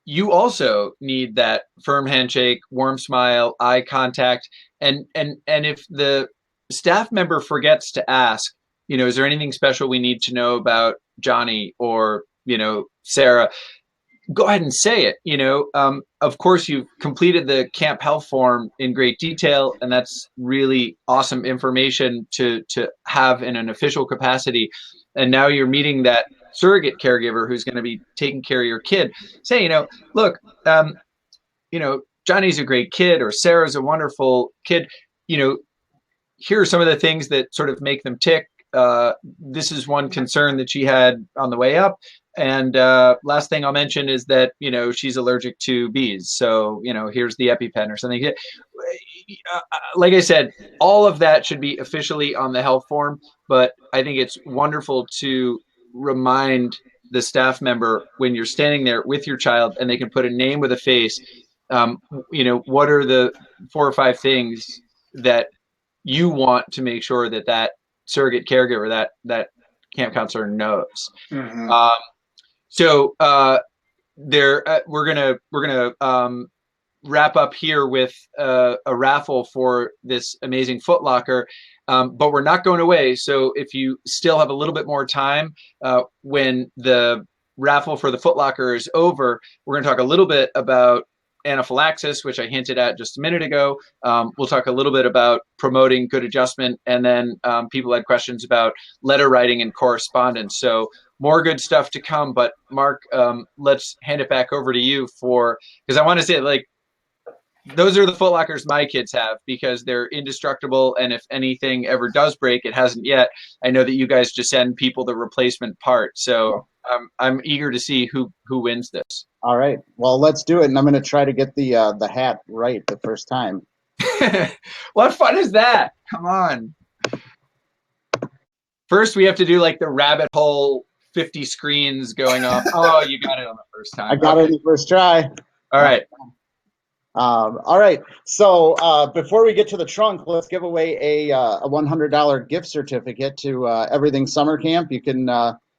You also need that firm handshake, warm smile, eye contact. And if the staff member forgets to ask, is there anything special we need to know about Johnny or, Sarah, go ahead and say it. Of course, you've completed the camp health form in great detail, and that's really awesome information to have in an official capacity. And now you're meeting that surrogate caregiver who's going to be taking care of your kid. Say, look, Johnny's a great kid, or Sarah's a wonderful kid. Here are some of the things that sort of make them tick. This is one concern that she had on the way up. And last thing I'll mention is that, she's allergic to bees. So, here's the EpiPen or something. Like I said, all of that should be officially on the health form. But I think it's wonderful to remind the staff member when you're standing there with your child and they can put a name with a face, what are the 4 or 5 things that you want to make sure that surrogate caregiver, that camp counselor knows. Mm-hmm. So we're gonna wrap up here with a raffle for this amazing Foot Locker, but we're not going away. So if you still have a little bit more time, when the raffle for the Foot Locker is over, we're going to talk a little bit about anaphylaxis, which I hinted at just a minute ago. We'll talk a little bit about promoting good adjustment, and then people had questions about letter writing and correspondence. So more good stuff to come. But Mark, let's hand it back over to you because I want to say, like, those are the Foot Lockers my kids have because they're indestructible. And if anything ever does break, it hasn't yet. I know that you guys just send people the replacement part. So I'm eager to see who wins this. All right. Well, let's do it. And I'm going to try to get the hat right the first time. What fun is that? Come on. First, we have to do like the rabbit hole 50 screens going off. Oh, you got it on the first time. I got it on the first try. All right. All right. So before we get to the trunk, let's give away a $100 gift certificate to Everything Summer Camp. You can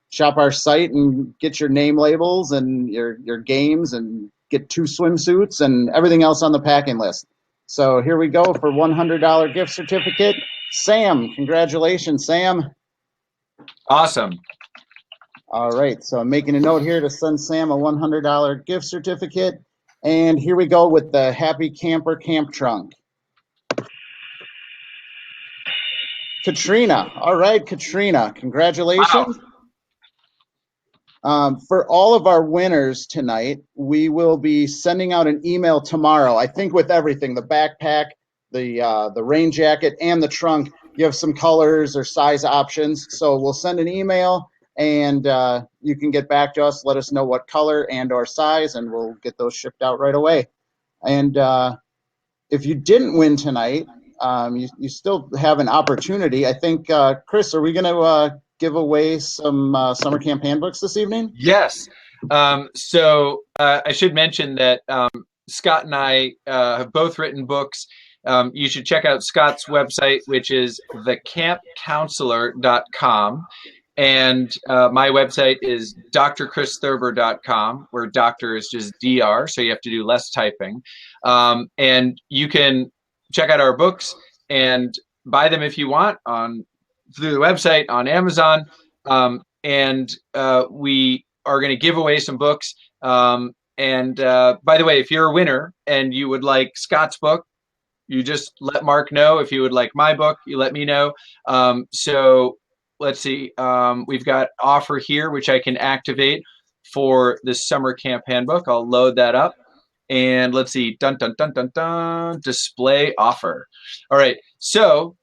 shop our site and get your name labels and your games and get 2 swimsuits and everything else on the packing list. So here we go for $100 gift certificate. Sam, congratulations, Sam. Awesome. All right. So I'm making a note here to send Sam a $100 gift certificate. And here we go with the Happy Camper Camp Trunk. Katrina. All right, Katrina. Congratulations. Wow. For all of our winners tonight, we will be sending out an email tomorrow. I think with everything, the backpack, the rain jacket, and the trunk, you have some colors or size options. So we'll send an email. And you can get back to us, let us know what color and or size, and we'll get those shipped out right away. And if you didn't win tonight, you still have an opportunity. I think, Chris, are we going to give away some summer camp handbooks this evening? Yes. So I should mention that Scott and I have both written books. You should check out Scott's website, which is thecampcounselor.com. And my website is drchristhurber.com, where doctor is just DR, so you have to do less typing. And you can check out our books and buy them if you want through the website on Amazon. And we are going to give away some books. And by the way, if you're a winner and you would like Scott's book, you just let Mark know. If you would like my book, you let me know. So let's see. We've got offer here, which I can activate for this summer camp handbook. I'll load that up. And let's see. Dun, dun, dun, dun, dun. Display offer. All right. So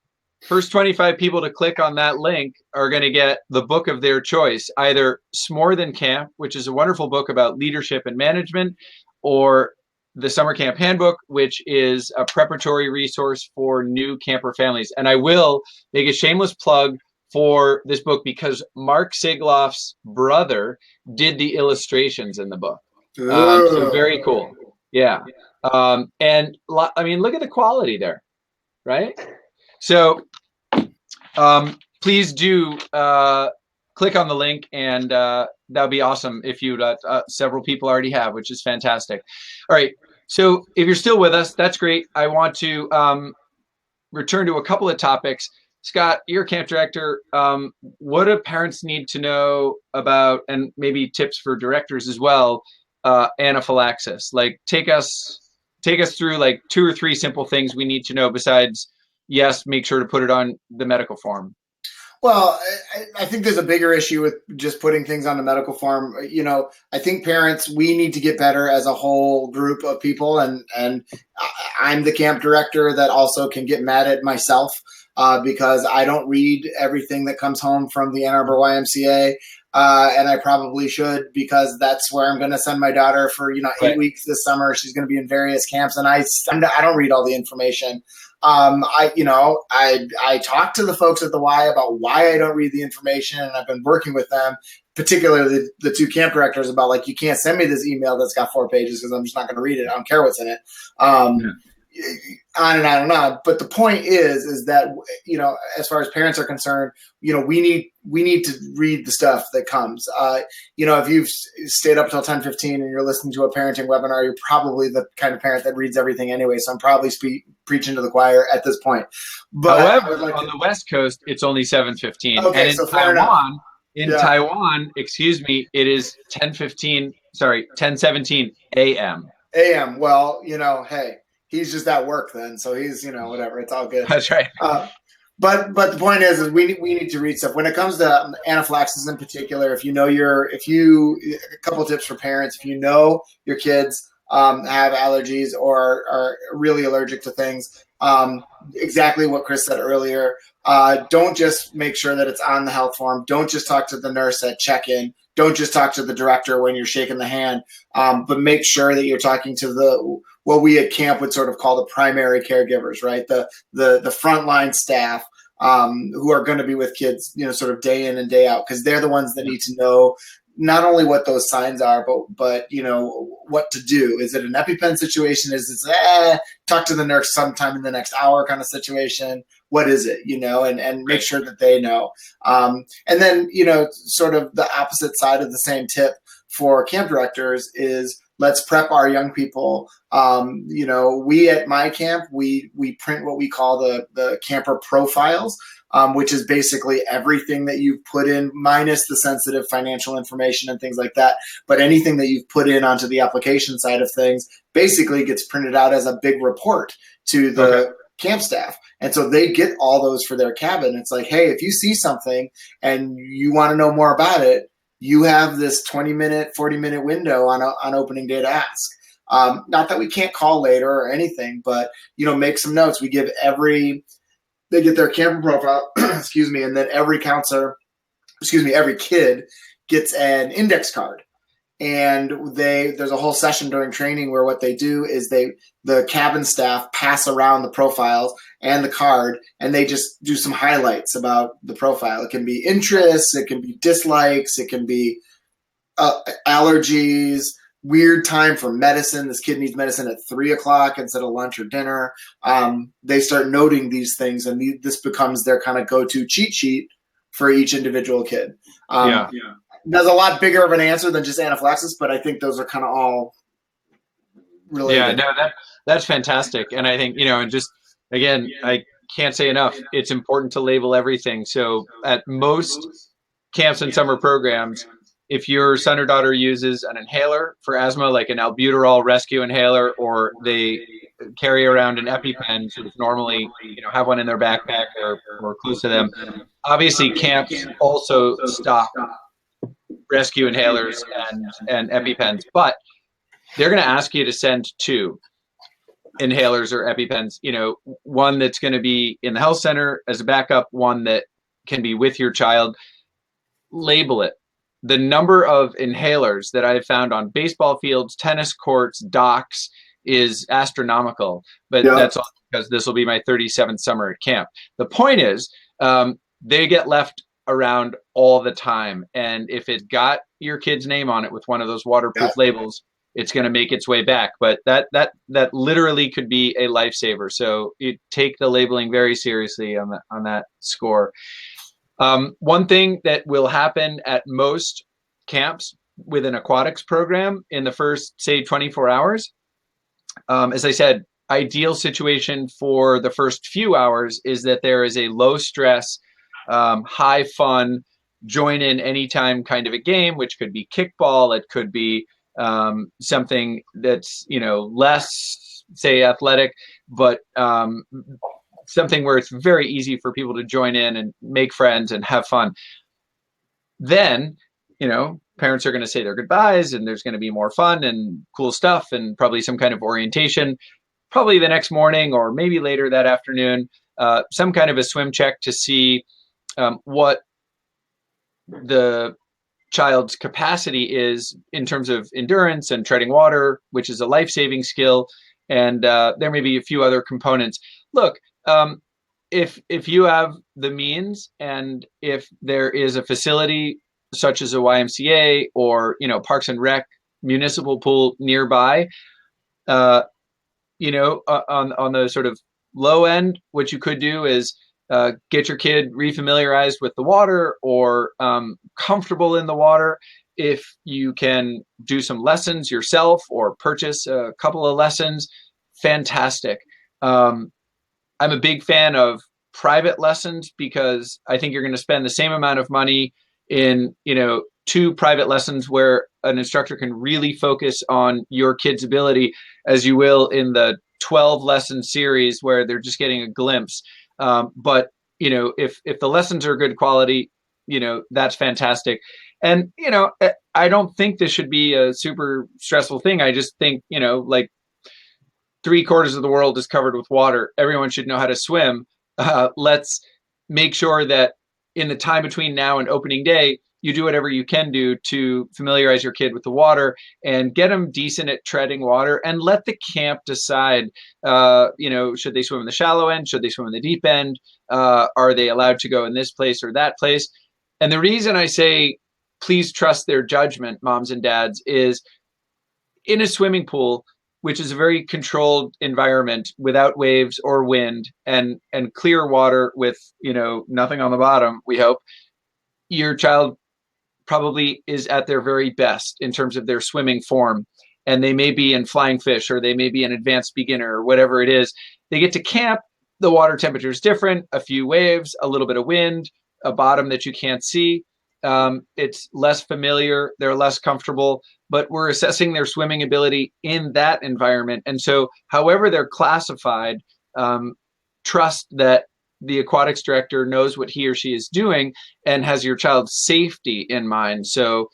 first 25 people to click on that link are going to get the book of their choice, either S'more Than Camp, which is a wonderful book about leadership and management, or the Summer Camp Handbook, which is a preparatory resource for new camper families. And I will make a shameless plug for this book because Mark Seiglaff's brother did the illustrations in the book. So very cool. Yeah. And I mean, look at the quality there, right? So please do click on the link, and that would be awesome if you several people already have, which is fantastic. All right. So if you're still with us, that's great. I want to return to a couple of topics. Scott, you're a camp director. What do parents need to know about, and maybe tips for directors as well, anaphylaxis? Like, take us through like 2 or 3 simple things we need to know besides, yes, make sure to put it on the medical form. Well, I think there's a bigger issue with just putting things on the medical form. You know, I think parents, we need to get better as a whole group of people. And I'm the camp director that also can get mad at myself because I don't read everything that comes home from the Ann Arbor YMCA. And I probably should, because that's where I'm going to send my daughter for, 8 weeks this summer. She's going to be in various camps, and I don't read all the information. I talked to the folks at the Y about why I don't read the information, and I've been working with them, particularly the 2 camp directors, about like, you can't send me this email that's got 4 pages because I'm just not going to read it. I don't care what's in it. on and on and on. But the point is that, you know, as far as parents are concerned, you know, we need to read the stuff that comes. You know, if you've stayed up until 10:15 and you're listening to a parenting webinar, you're probably the kind of parent that reads everything anyway. So I'm probably preaching to the choir at this point. But however, on the West Coast, it's only 7:15, okay, and in so fair enough. Taiwan, excuse me, it is 10:17 a.m. AM. Well, you know, hey, he's just at work then, so he's, you know, whatever. It's all good. That's right. But the point is we need to read stuff when it comes to anaphylaxis in particular. A couple tips for parents: if you know your kids have allergies or are really allergic to things, exactly what Chris said earlier. Don't just make sure that it's on the health form. Don't just talk to the nurse at check-in. Don't just talk to the director when you're shaking the hand, but make sure that you're talking to what we at camp would sort of call the primary caregivers, right? The frontline staff who are going to be with kids, you know, sort of day in and day out, because they're the ones that need to know not only what those signs are, but you know, what to do. Is it an EpiPen situation? Is it talk to the nurse sometime in the next hour kind of situation? What is it, you know, and make sure that they know. And then, you know, sort of the opposite side of the same tip for camp directors is let's prep our young people. You know, we at my camp, we print what we call the camper profiles, which is basically everything that you've put in minus the sensitive financial information and things like that. But anything that you've put in onto the application side of things basically gets printed out as a big report to the camp staff. And so they get all those for their cabin. It's like, hey, if you see something and you want to know more about it, you have this 20-minute, 40-minute window on opening day to ask. Not that we can't call later or anything, but, you know, make some notes. They get their camper profile, excuse me, and then every kid gets an index card. And there's a whole session during training where what they do is the cabin staff pass around the profiles and the card, and they just do some highlights about the profile. It can be interests, it can be dislikes, it can be allergies, weird time for medicine. This kid needs medicine at 3:00 instead of lunch or dinner. They start noting these things, and this becomes their kind of go-to cheat sheet for each individual kid. That's a lot bigger of an answer than just anaphylaxis, but I think those are kind of all related. Yeah, no, that's fantastic. And I think, you know, and just, again, I can't say enough, it's important to label everything. So at most camps and summer programs, if your son or daughter uses an inhaler for asthma, like an albuterol rescue inhaler, or they carry around an EpiPen, sort of normally, you know, have one in their backpack or close to them, obviously camps also stock rescue inhalers and EpiPens, but they're going to ask you to send 2 inhalers or EpiPens, you know, one that's going to be in the health center as a backup, one that can be with your child. Label it. The number of inhalers that I've found on baseball fields, tennis courts, docks is astronomical, but that's all because this will be my 37th summer at camp. The point is, they get left around all the time, and if it got your kid's name on it with one of those waterproof labels, it's going to make its way back. But that literally could be a lifesaver. So you take the labeling very seriously on that score. One thing that will happen at most camps with an aquatics program in the first, say, 24 hours, as I said, ideal situation for the first few hours is that there is a low stress, high fun, join in anytime kind of a game, which could be kickball. It could be something that's, you know, less, say, athletic, but something where it's very easy for people to join in and make friends and have fun. Then, you know, parents are going to say their goodbyes, and there's going to be more fun and cool stuff and probably some kind of orientation, probably the next morning or maybe later that afternoon, some kind of a swim check to see what the child's capacity is in terms of endurance and treading water, which is a life-saving skill. And there may be a few other components. Look, if you have the means, and if there is a facility such as a YMCA or, you know, Parks and Rec municipal pool nearby, on the sort of low end, what you could do is get your kid refamiliarized with the water or comfortable in the water. If you can do some lessons yourself or purchase a couple of lessons, fantastic. I'm a big fan of private lessons because I think you're going to spend the same amount of money in, 2 private lessons where an instructor can really focus on your kid's ability as you will in the 12 lesson series where they're just getting a glimpse. But if the lessons are good quality, that's fantastic. And I don't think this should be a super stressful thing. I just think like 3/4 of the world is covered with water. Everyone should know how to swim. Let's make sure that in the time between now and opening day, you do whatever you can do to familiarize your kid with the water and get them decent at treading water, and let the camp decide, should they swim in the shallow end? Should they swim in the deep end? Are they allowed to go in this place or that place? And the reason I say, please trust their judgment, moms and dads, is in a swimming pool, which is a very controlled environment without waves or wind and clear water with, nothing on the bottom, we hope, your child probably is at their very best in terms of their swimming form. And they may be in flying fish, or they may be an advanced beginner, or whatever it is. They get to camp, the water temperature is different, a few waves, a little bit of wind, a bottom that you can't see. It's less familiar, they're less comfortable, but we're assessing their swimming ability in that environment. And so however they're classified, trust that the aquatics director knows what he or she is doing and has your child's safety in mind. So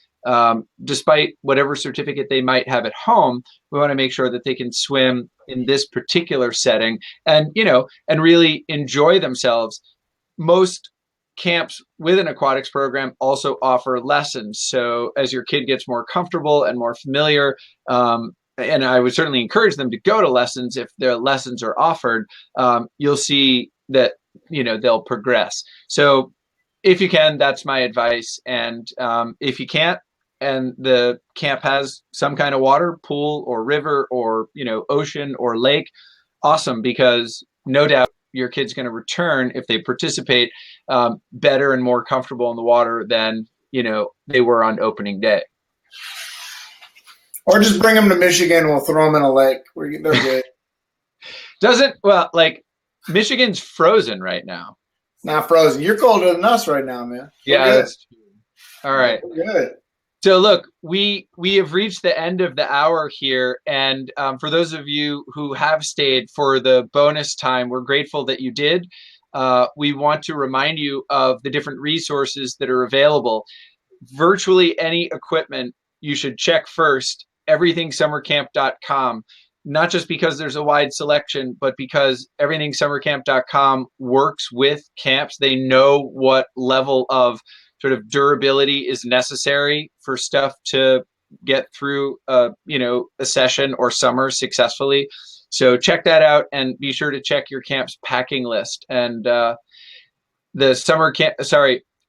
despite whatever certificate they might have at home, we want to make sure that they can swim in this particular setting and really enjoy themselves. Most camps with an aquatics program also offer lessons. So as your kid gets more comfortable and more familiar, and I would certainly encourage them to go to lessons if their lessons are offered, you'll see that they'll progress. So if you can, that's my advice. And if you can't, and the camp has some kind of water, pool or river or ocean or lake, awesome, because no doubt your kid's going to return, if they participate, better and more comfortable in the water than they were on opening day. Or just bring them to Michigan. We'll throw them in a lake. They're good. Michigan's frozen right now. Not frozen. You're colder than us right now, man. Yeah, that's true. All right. We're good. So look, we have reached the end of the hour here. And for those of you who have stayed for the bonus time, we're grateful that you did. We want to remind you of the different resources that are available. Virtually any equipment you should check first, everythingsummercamp.com. Not just because there's a wide selection, but because everythingsummercamp.com works with camps. They know what level of sort of durability is necessary for stuff to get through a session or summer successfully. So check that out, and be sure to check your camp's packing list. And the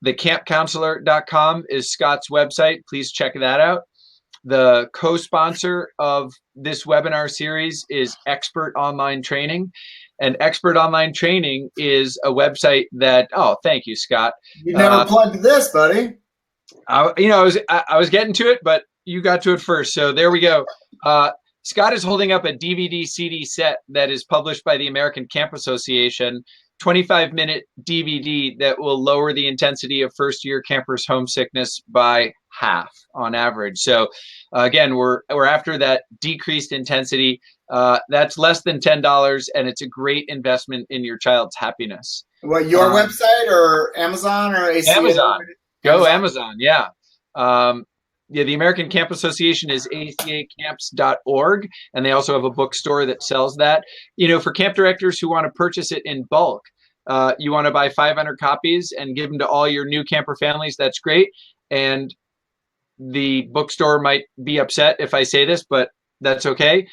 campcounselor.com is Scott's website. Please check that out. The co-sponsor of this webinar series is Expert Online Training. And Expert Online Training is a website that, thank you, Scott. You never plugged this, buddy. I was getting to it, but you got to it first. So there we go. Scott is holding up a DVD CD set that is published by the American Camp Association, 25-minute DVD that will lower the intensity of first-year campers' homesickness by half on average. So again, we're after that decreased intensity. That's less than $10, and it's a great investment in your child's happiness. What, your website or Amazon or ACA? Amazon. Go Amazon. Yeah. The American Camp Association is acacamps.org, and they also have a bookstore that sells that. For camp directors who want to purchase it in bulk, you want to buy 500 copies and give them to all your new camper families, that's great. And the bookstore might be upset if I say this, but that's okay.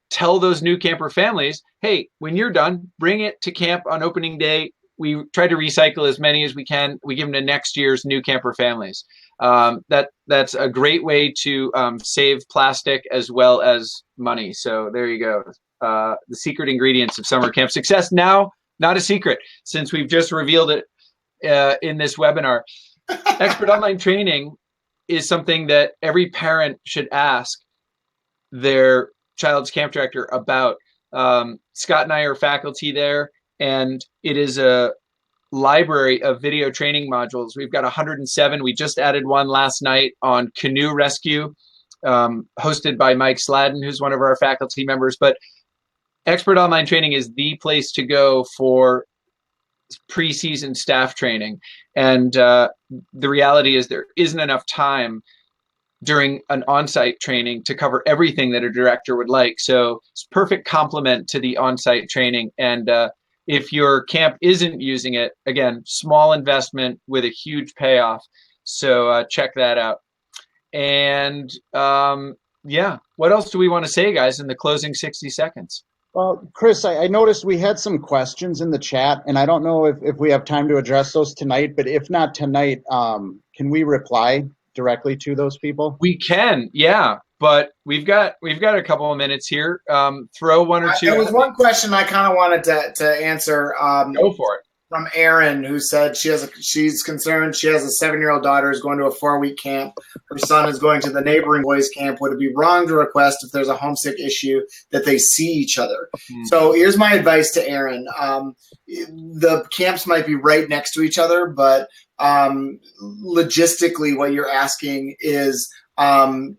Tell those new camper families, hey, when you're done, bring it to camp on opening day. We try to recycle as many as we can. We give them to next year's new camper families. That's a great way to save plastic as well as money. So there you go. the secret ingredients of summer camp success. Now, not a secret, since we've just revealed it in this webinar. Expert online training is something that every parent should ask their child's camp director about. Scott and I are faculty there, and it is a library of video training modules. We've got 107. We just added one last night on canoe rescue, hosted by Mike Sladden, who's one of our faculty members. But Expert Online Training is the place to go for preseason staff training. And the reality is there isn't enough time during an on-site training to cover everything that a director would like. So it's a perfect complement to the on-site training. And if your camp isn't using it, again, small investment with a huge payoff. So check that out. And yeah, what else do we want to say, guys, in the closing 60 seconds? Well, Chris, I noticed we had some questions in the chat, and I don't know if we have time to address those tonight, but if not tonight, can we reply directly to those people? We can, yeah, but we've got a couple of minutes here. Throw one or two. There was one question I kind of wanted to answer. Go for it. From Erin, who said she's concerned. She has a 7-year-old daughter who's going to a 4-week camp. Her son is going to the neighboring boys' camp. Would it be wrong to request, if there's a homesick issue, that they see each other? So here's my advice to Erin. The camps might be right next to each other, but logistically, what you're asking is going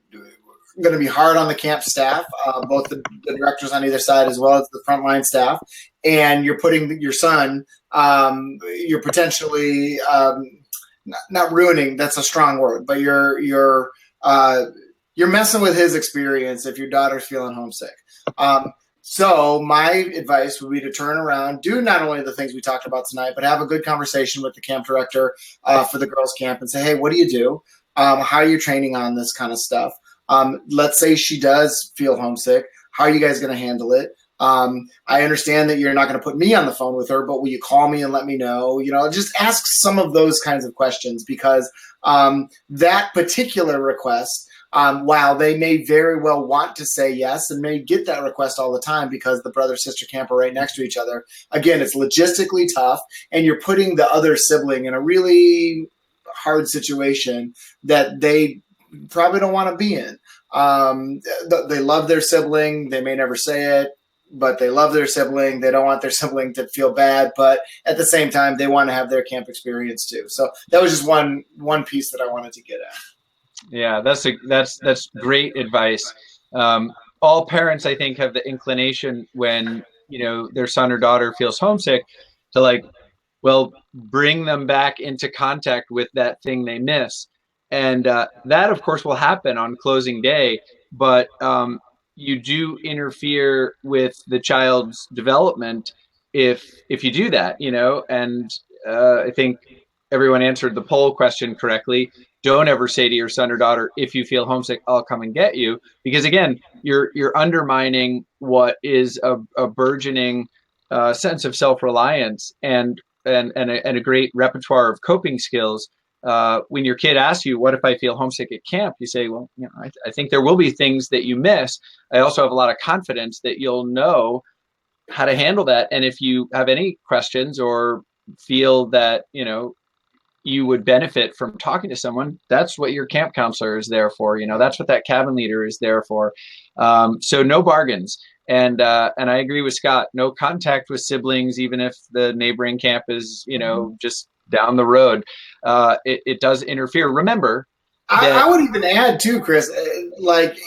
to be hard on the camp staff, both the directors on either side as well as the frontline staff. And you're putting your son, you're potentially not ruining. That's a strong word, but you're messing with his experience if your daughter's feeling homesick. So my advice would be to turn around, do not only the things we talked about tonight, but have a good conversation with the camp director for the girls' camp and say, hey, what do you do? How are you training on this kind of stuff? Let's say she does feel homesick. How are you guys going to handle it? I understand that you're not going to put me on the phone with her, but will you call me and let me know? Just ask some of those kinds of questions, because that particular request, while they may very well want to say yes and may get that request all the time because the brother-sister camp are right next to each other, again, it's logistically tough, and you're putting the other sibling in a really hard situation that they probably don't want to be in. They love their sibling. They may never say it, but they love their sibling. They don't want their sibling to feel bad, but at the same time, they want to have their camp experience too. So that was just one piece that I wanted to get at. Yeah, that's great advice. All parents, I think, have the inclination when their son or daughter feels homesick to bring them back into contact with that thing they miss. And that, of course, will happen on closing day, but you do interfere with the child's development if you do that, and I think everyone answered the poll question correctly. Don't ever say to your son or daughter, if you feel homesick, I'll come and get you, because again, you're undermining what is a burgeoning sense of self-reliance and a great repertoire of coping skills. When your kid asks you, what if I feel homesick at camp? You say, well, I think there will be things that you miss. I also have a lot of confidence that you'll know how to handle that. And if you have any questions or feel that, you would benefit from talking to someone, that's what your camp counselor is there for. That's what that cabin leader is there for. So no bargains. And I agree with Scott, no contact with siblings, even if the neighboring camp is, just down the road. It does interfere. Remember, I would even add too, Chris,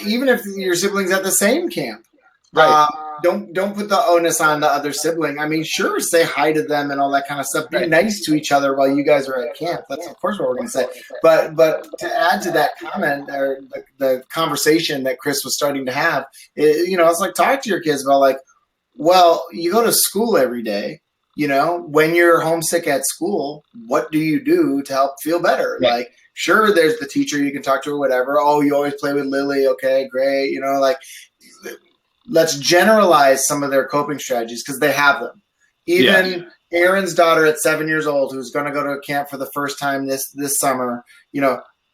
even if your sibling's at the same camp, right? Don't put the onus on the other sibling. I mean, sure, say hi to them and all that kind of stuff. Be nice to each other while you guys are at camp. That's of course what we're going to say. But to add to that comment or the conversation that Chris was starting to have, it's like, talk to your kids about well, you go to school every day. When you're homesick at school, what do you do to help feel better? Yeah. Sure, there's the teacher you can talk to or whatever. Oh, you always play with Lily. Okay, great. Let's generalize some of their coping strategies because they have them. Even Aaron's daughter at 7 years old, who's going to go to a camp for the first time this summer,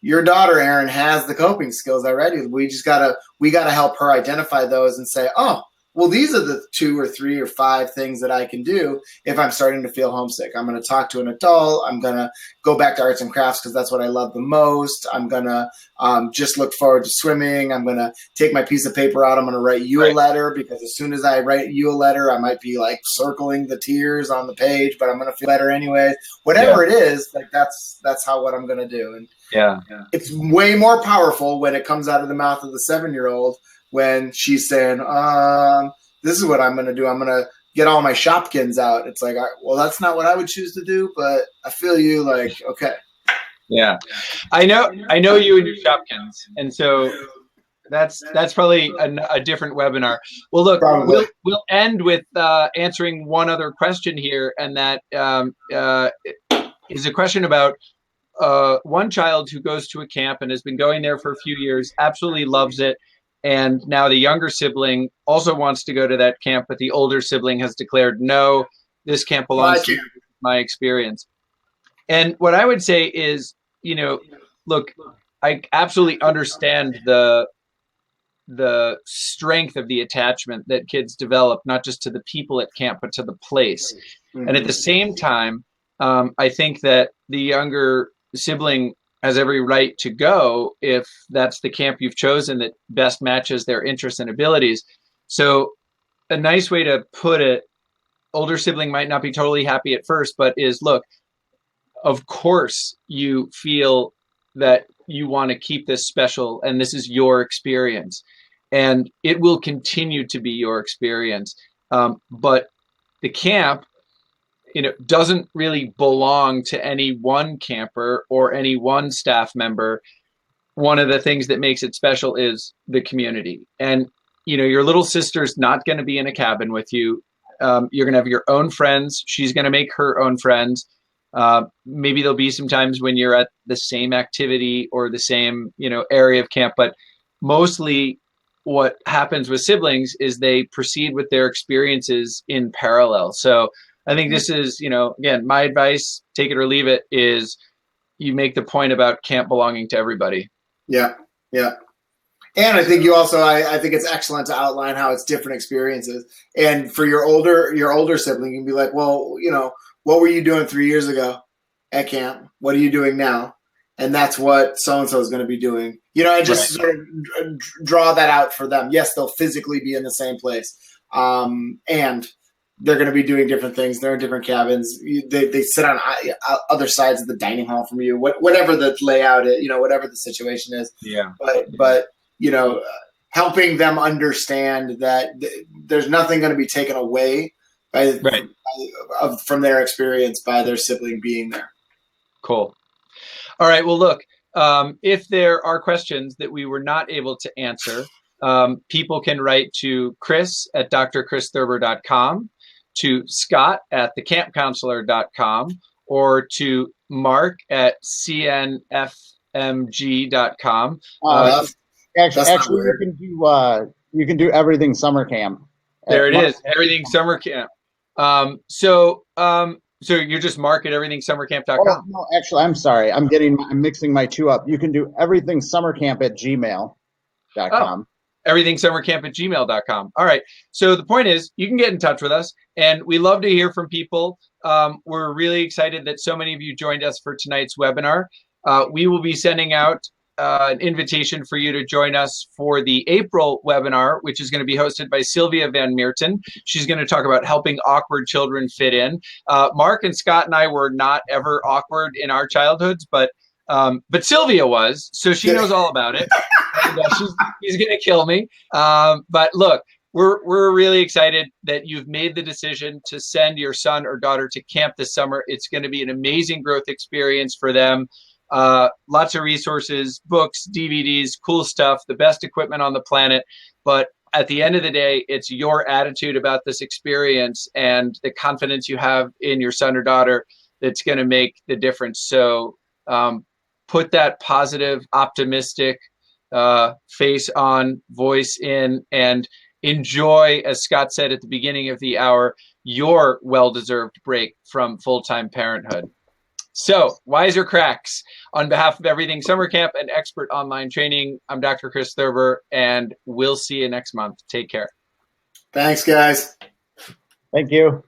your daughter, Aaron, has the coping skills already. We gotta help her identify those and say, oh, well, these are the 2 or 3 or 5 things that I can do if I'm starting to feel homesick. I'm going to talk to an adult. I'm going to go back to arts and crafts because that's what I love the most. I'm going to just look forward to swimming. I'm going to take my piece of paper out. I'm going to write you a letter, because as soon as I write you a letter, I might be like circling the tears on the page, but I'm going to feel better anyway. Whatever it is, like that's what I'm going to do. And it's way more powerful when it comes out of the mouth of the 7-year-old when she's saying, this is what I'm going to do. I'm going to get all my Shopkins out. It's like, well, that's not what I would choose to do, but I feel you, like, okay. Yeah. I know you and your Shopkins. And so that's probably a different webinar. Well, look, we'll end with answering one other question here. And that is a question about one child who goes to a camp and has been going there for a few years, absolutely loves it. And now the younger sibling also wants to go to that camp, but the older sibling has declared, no, this camp belongs to my experience. And what I would say is, look, I absolutely understand the strength of the attachment that kids develop, not just to the people at camp, but to the place. Mm-hmm. And at the same time, I think that the younger sibling has every right to go if that's the camp you've chosen that best matches their interests and abilities. So a nice way to put it, older sibling might not be totally happy at first, but is, look, of course you feel that you want to keep this special and this is your experience and it will continue to be your experience. But the camp, doesn't really belong to any one camper or any one staff member. One of the things that makes it special is the community. And, your little sister's not going to be in a cabin with you. You're going to have your own friends. She's going to make her own friends. Maybe there'll be some times when you're at the same activity or the same, area of camp, but mostly what happens with siblings is they proceed with their experiences in parallel. So I think this is, again, my advice, take it or leave it, is you make the point about camp belonging to everybody. Yeah. Yeah. And I think you also, I think it's excellent to outline how it's different experiences. And for your older sibling, you can be like, well, what were you doing 3 years ago at camp? What are you doing now? And that's what so-and-so is going to be doing. I just sort of draw that out for them. Yes, they'll physically be in the same place. And they're going to be doing different things. They're in different cabins. They sit on other sides of the dining hall from you, whatever the layout is, whatever the situation is. Yeah. But helping them understand that there's nothing going to be taken away from their experience by their sibling being there. Cool. All right. Well, look, if there are questions that we were not able to answer, people can write to Chris at drchristhurber.com, to Scott at thecampcounselor.com, or to Mark at cnfmg.com. Actually, you can do everything summer camp. There it is, everything summer camp. So you're just Mark at everythingsummercamp.com. Oh, no, actually, I'm sorry. I'm mixing my two up. You can do everything summer camp at gmail.com. everythingsummercamp@gmail.com. All right. So the point is, you can get in touch with us, and we love to hear from people. We're really excited that so many of you joined us for tonight's webinar. We will be sending out an invitation for you to join us for the April webinar, which is going to be hosted by Sylvia Van Meerten. She's going to talk about helping awkward children fit in. Mark and Scott and I were not ever awkward in our childhoods, but Sylvia was, so she knows all about it. And, she's going to kill me. But look, we're really excited that you've made the decision to send your son or daughter to camp this summer. It's going to be an amazing growth experience for them. Lots of resources, books, DVDs, cool stuff, the best equipment on the planet. But at the end of the day, it's your attitude about this experience and the confidence you have in your son or daughter that's going to make the difference. So put that positive, optimistic face on, voice in, and enjoy, as Scott said at the beginning of the hour, your well-deserved break from full-time parenthood. So, WISER cracks. On behalf of Everything Summer Camp and Expert Online Training, I'm Dr. Chris Thurber, and we'll see you next month. Take care. Thanks, guys. Thank you.